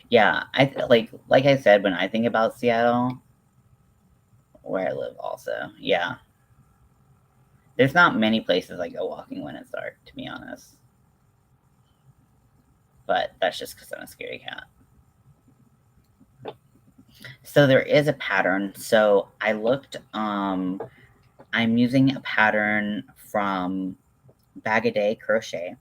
Speaker 1: Yeah, like I said, when I think about Seattle, where I live, also, yeah, there's not many places I go walking when it's dark, to be honest. But that's just because I'm a scary cat. So there is a pattern. So I looked. I'm using a pattern from Bag a Day Crochet,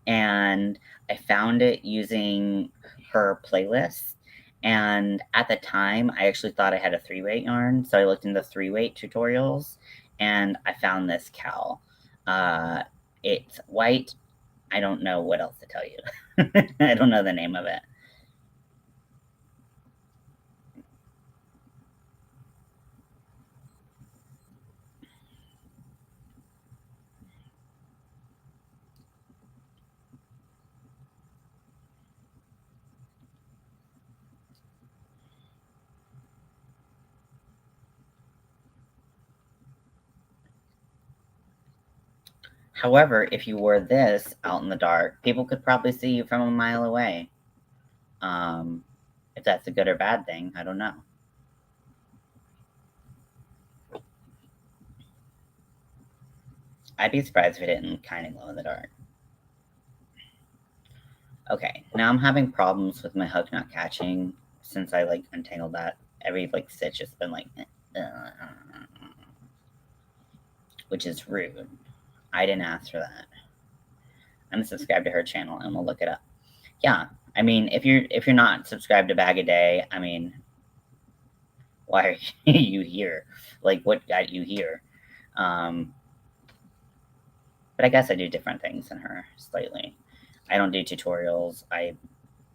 Speaker 1: and I found it using her playlist. And at the time, I actually thought I had a 3-weight yarn, so I looked into 3-weight tutorials, and I found this cowl. It's white. I don't know what else to tell you. I don't know the name of it. However, if you wore this out in the dark, people could probably see you from a mile away. Um, if that's a good or bad thing, I don't know. I'd be surprised if it didn't kind of glow in the dark. Okay, now I'm having problems with my hook not catching since I untangled that. Every stitch has been which is rude. I didn't ask for that. I'm subscribed to her channel and we'll look it up. Yeah, I mean, if you're not subscribed to Bag a Day, I mean, why are you here? What got you here? Um, but I guess I do different things than her slightly. I don't do tutorials. I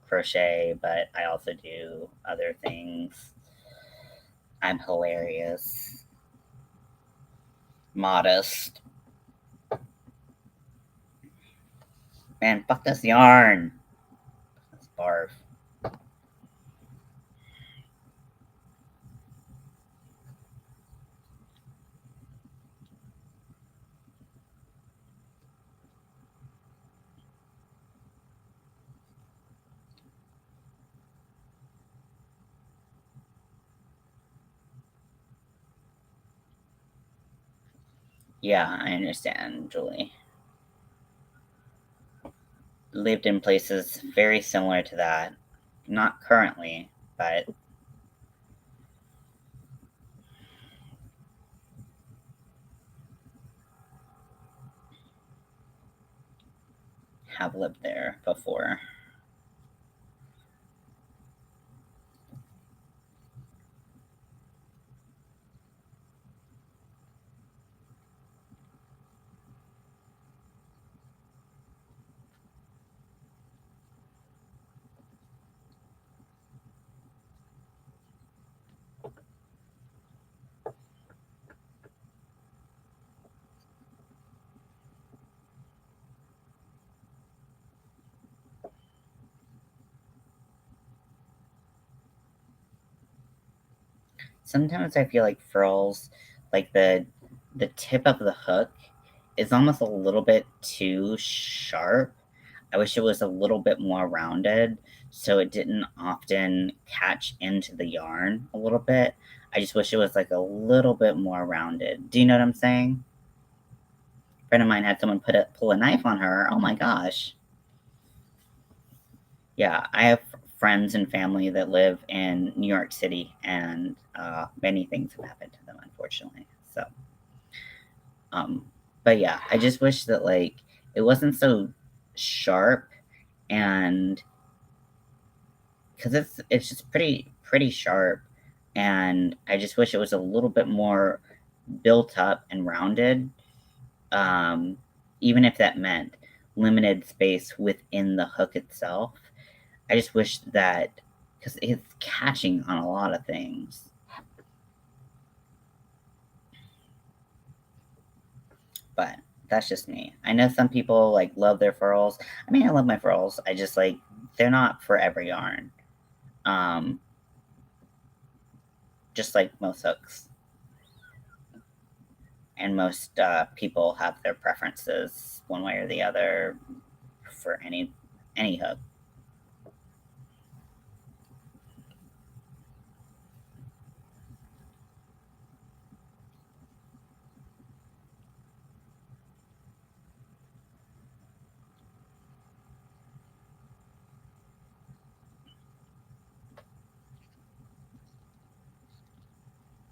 Speaker 1: crochet, but I also do other things. I'm hilarious. Modest. Man, fuck this yarn. That's barf. Yeah, I understand, Julie. Lived in places very similar to that. Not currently, but have lived there before. Sometimes I feel like frills, the tip of the hook is almost a little bit too sharp. I wish it was a little bit more rounded so it didn't often catch into the yarn a little bit. I just wish it was a little bit more rounded. Do you know what I'm saying? A friend of mine had someone pull a knife on her. Oh my gosh. Yeah, I have friends and family that live in New York City, and many things have happened to them, unfortunately. So, um, but yeah, I just wish that it wasn't so sharp, and because it's just pretty sharp, and I just wish it was a little bit more built up and rounded, um, even if that meant limited space within the hook itself. I just wish that, because it's catching on a lot of things. But that's just me. I know some people like love their furls. I mean, I love my furls. I just like they're not for every yarn. Um, just like most hooks. And most people have their preferences one way or the other for any hook.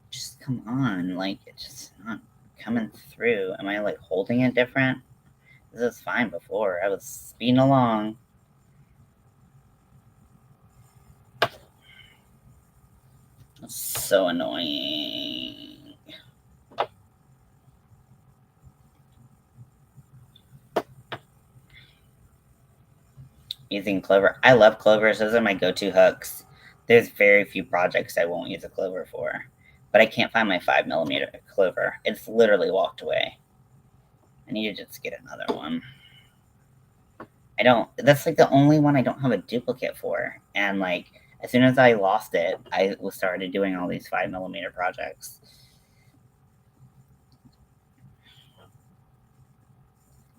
Speaker 1: Just come on, like it's just not coming through. Am I like holding it different? This was fine before. I was speeding along. That's so annoying. Using clover. I love clovers. Those are my go-to hooks. There's very few projects I won't use a clover for. But I can't find my 5mm clover. It's literally walked away. I need to just get another one. I don't. That's like the only one I don't have a duplicate for. And like as soon as I lost it, I started doing all these 5mm projects.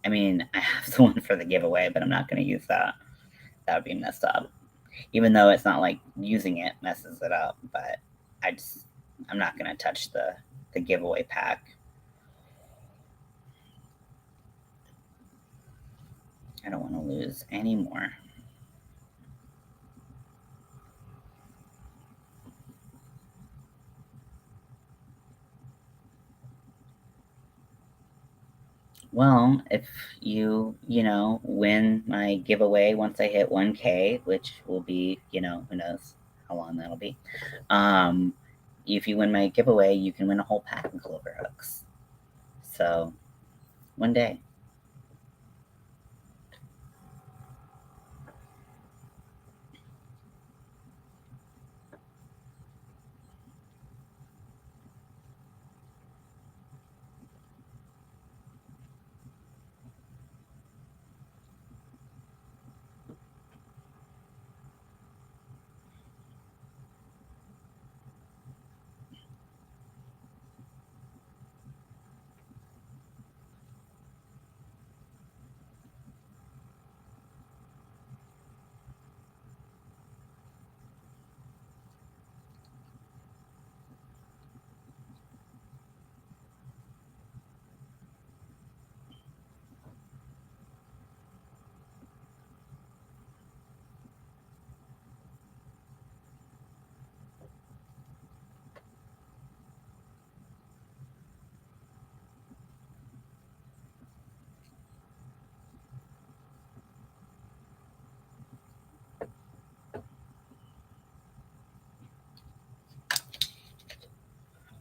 Speaker 1: I mean, I have the one for the giveaway, but I'm not going to use that. That would be messed up. Even though it's not like using it messes it up, but I'm not going to touch the giveaway pack. I don't want to lose any more. Well, if win my giveaway once I hit 1K, which will be, who knows how long that'll be. If you win my giveaway, you can win a whole pack of clover hooks. So, one day.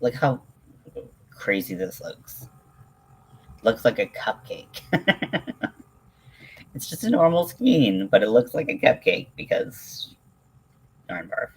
Speaker 1: Look how crazy this looks. Looks like a cupcake. It's just a normal screen, but it looks like a cupcake because darn barf.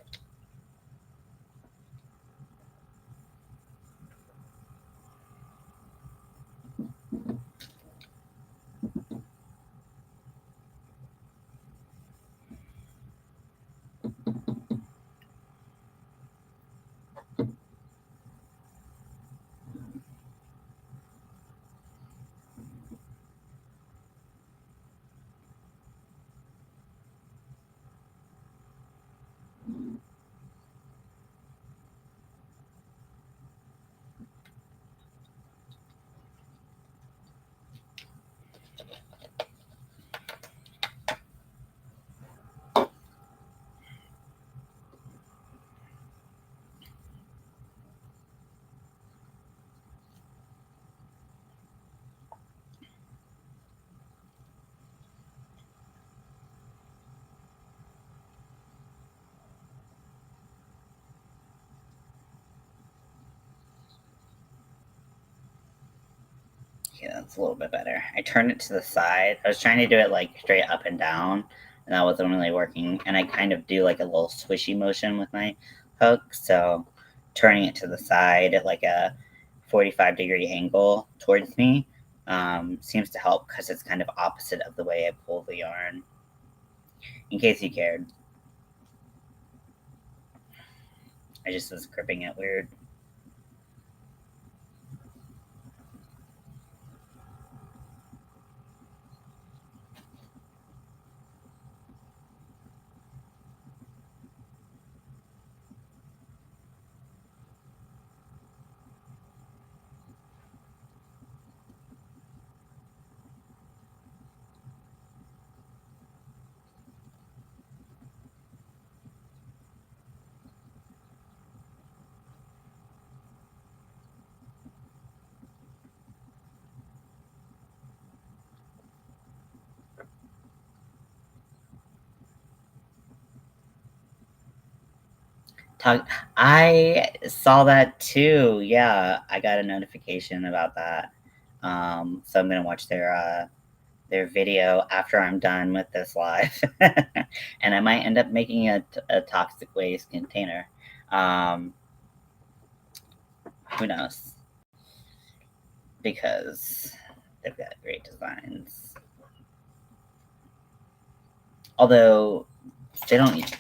Speaker 1: Okay, that's a little bit better. I turned it to the side. I was trying to do it like straight up and down, and that wasn't really working. And I kind of do like a little swishy motion with my hook. So turning it to the side at like a 45-degree angle towards me seems to help because it's kind of opposite of the way I pull the yarn, in case you cared. I just was gripping it weird. I saw that too. Yeah, I got a notification about that. So I'm gonna watch their video after I'm done with this live, and I might end up making a toxic waste container. Um, who knows? Because they've got great designs. Although they don't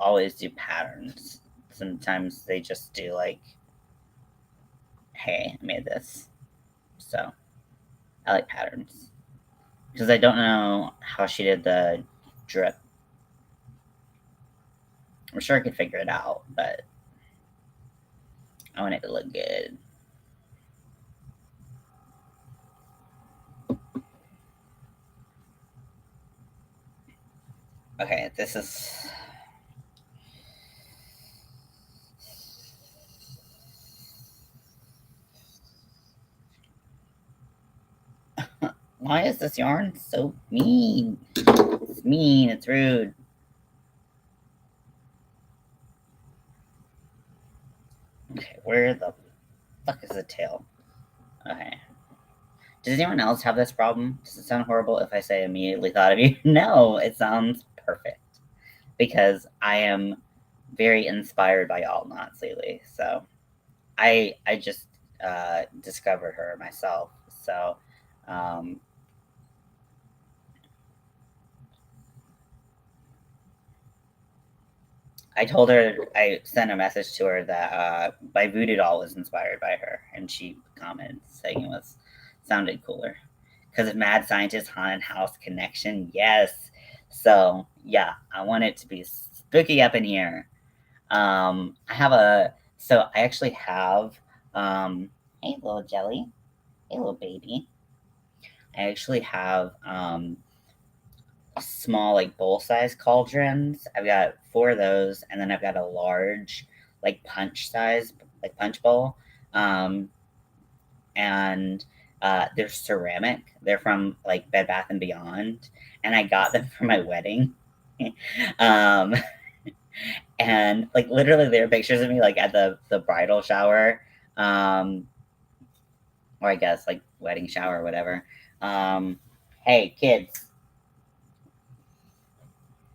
Speaker 1: always do patterns. Sometimes they just do like, hey, I made this. So I like patterns. Because I don't know how she did the drip. I'm sure I could figure it out, but I want it to look good. Okay, this is... Why is this yarn so mean? It's mean, it's rude. Okay, where the fuck is the tail? Okay. Does anyone else have this problem? Does it sound horrible if I say immediately thought of you? No, it sounds perfect. Because I am very inspired by alt knots lately. So I just discovered her myself. So I told her, I sent a message to her that my Voodoo doll was inspired by her, and she commented saying it sounded cooler because of Mad Scientist Haunted House connection. Yes, so yeah, I want it to be spooky up in here. I actually have hey little jelly, hey little baby. I actually have small like bowl size cauldrons. I've got 4 of those, and then I've got a large like punch size like punch bowl. Um, and they're ceramic. They're from like Bed Bath and Beyond, and I got them for my wedding. um, and like literally, there are pictures of me like at the bridal shower, or I guess like wedding shower or whatever. Hey kids.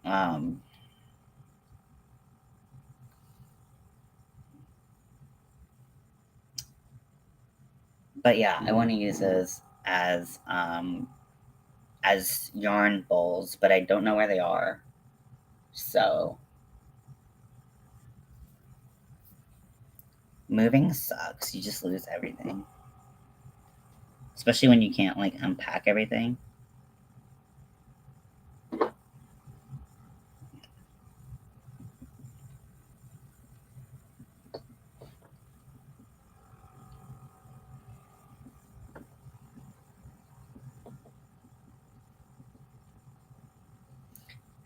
Speaker 1: Um, but yeah, I want to use those as yarn bowls, but I don't know where they are. So moving sucks. You just lose everything, especially when you can't like unpack everything.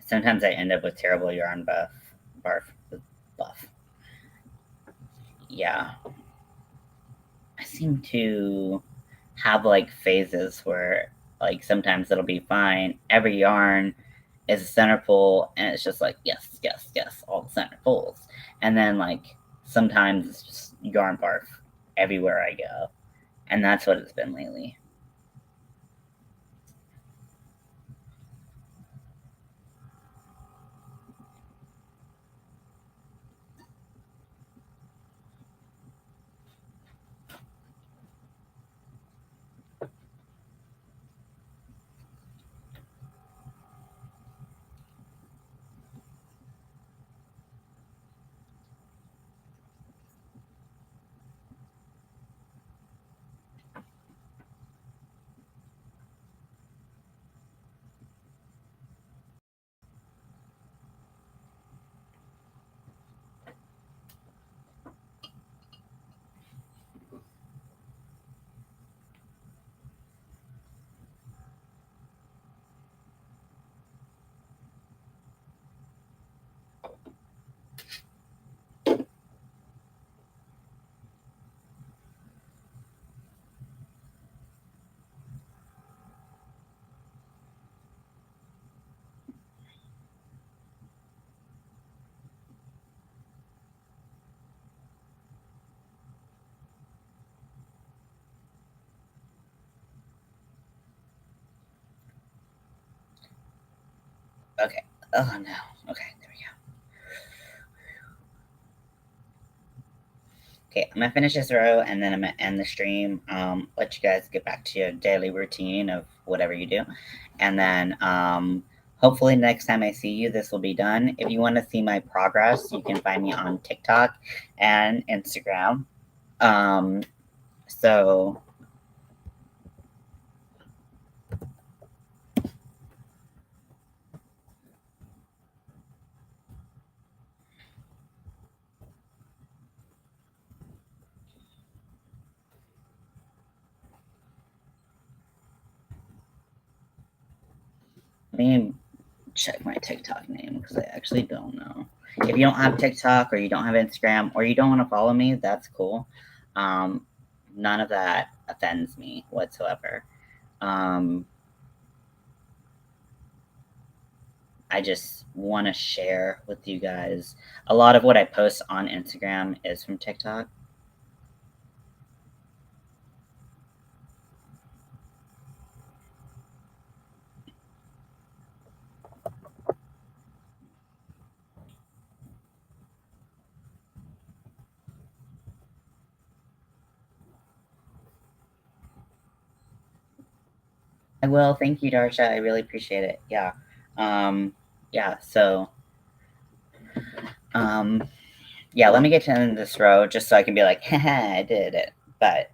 Speaker 1: Sometimes I end up with terrible yarn buff. Yeah, I seem to have like phases where like sometimes it'll be fine. Every yarn is a center pull, and it's just like yes, yes, yes, all the center pulls. And then like sometimes it's just yarn barf everywhere I go, and that's what it's been lately. Okay. Oh no. Okay, there we go. Okay, I'm gonna finish this row and then I'm gonna end the stream. Let you guys get back to your daily routine of whatever you do. And then hopefully next time I see you, this will be done. If you want to see my progress, you can find me on TikTok and Instagram. Um, so let me check my TikTok name because I actually don't know. If you don't have TikTok or you don't have Instagram or you don't want to follow me, that's cool. Um, None of that offends me whatsoever. Um, I just want to share with you guys. A lot of what I post on Instagram is from TikTok. I will. Thank you, Darsha. I really appreciate it. Yeah. Um, yeah. So, um, yeah, let me get to the end of this row just so I can be like, haha, I did it. But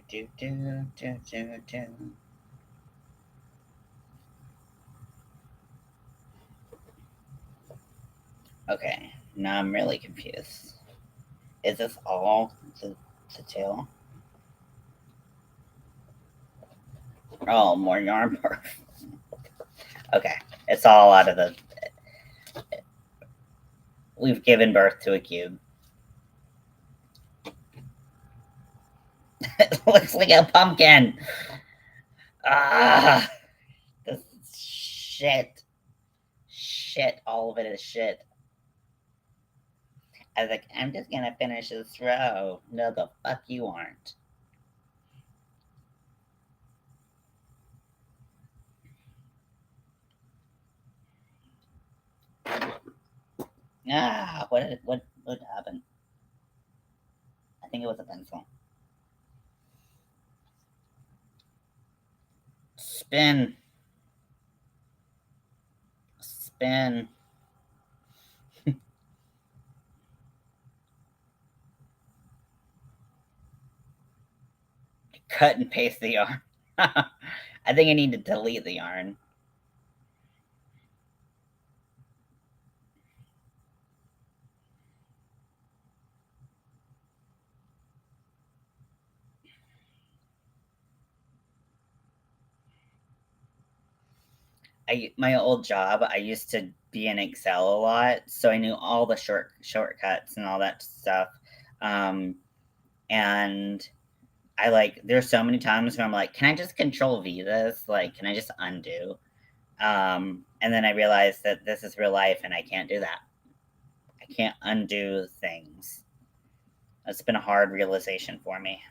Speaker 1: do do do do do do. Okay, now I'm really confused. Is this all the tail? Oh, more yarn bark. Okay, it's all out of the. We've given birth to a cube. It looks like a pumpkin. Ah, this is shit. Shit, all of it is shit. I was like, I'm just gonna finish this row. No, the fuck you aren't. Ah, what happened? I think it was a pencil. Spin. Spin. Cut and paste the yarn. I think I need to delete the yarn. My old job, I used to be in Excel a lot, so I knew all the shortcuts and all that stuff. Um, and I like there's so many times where I'm like, can I just control V this? Like, can I just undo? And then I realized that this is real life and I can't do that. I can't undo things. It's been a hard realization for me.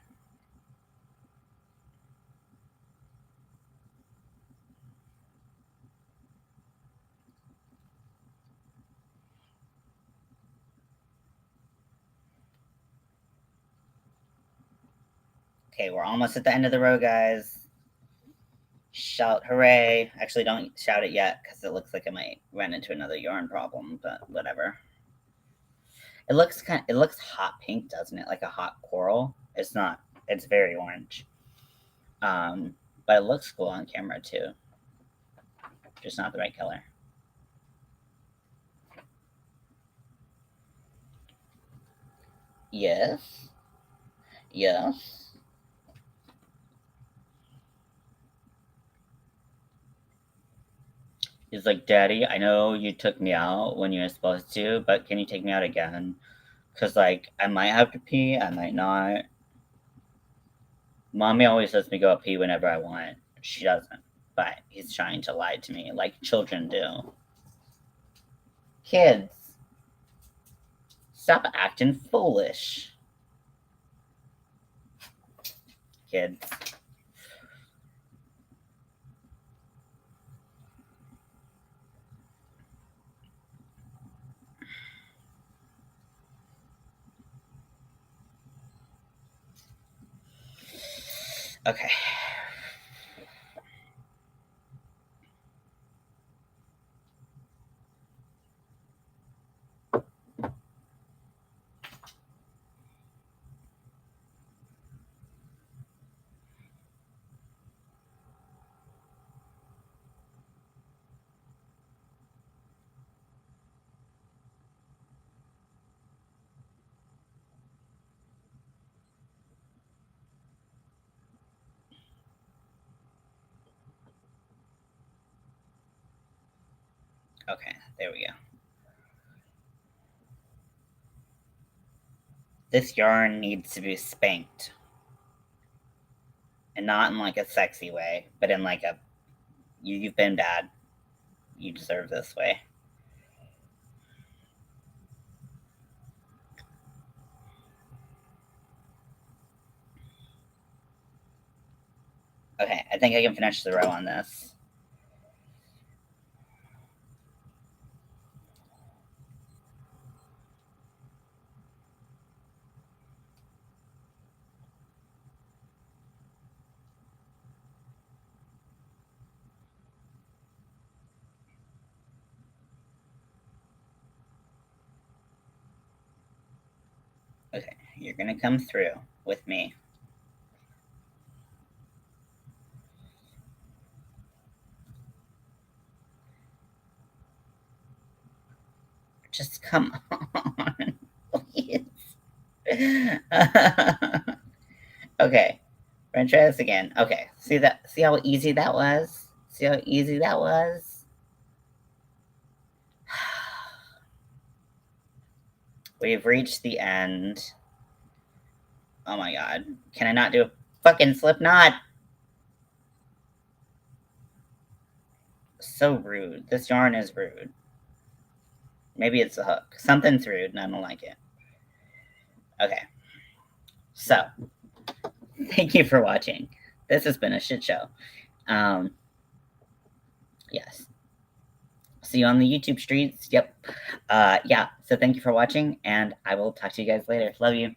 Speaker 1: Okay, we're almost at the end of the row, guys. Shout hooray. Actually, don't shout it yet because it looks like I might run into another yarn problem, but whatever. It looks hot pink, doesn't it? Like a hot coral. It's not. It's very orange. But it looks cool on camera too. Just not the right color. Yes. Yes. He's like, Daddy, I know you took me out when you were supposed to, but can you take me out again? Because, like, I might have to pee, I might not. Mommy always lets me go pee whenever I want. She doesn't. But he's trying to lie to me like children do. Kids, stop acting foolish. Kids. Okay. Okay, there we go. This yarn needs to be spanked. And not in like a sexy way, but in like a you've been bad. You deserve this way. Okay, I think I can finish the row on this. Okay, you're gonna come through with me. Just come on, please. Okay, we're gonna try this again. Okay, see that? See how easy that was? See how easy that was? We've reached the end. Oh my god. Can I not do a fucking slip knot? So rude. This yarn is rude. Maybe it's a hook. Something's rude and I don't like it. Okay. So, thank you for watching. This has been a shit show. Yes. See you on the YouTube streets. Yep. Yeah. So thank you for watching, and I will talk to you guys later. Love you.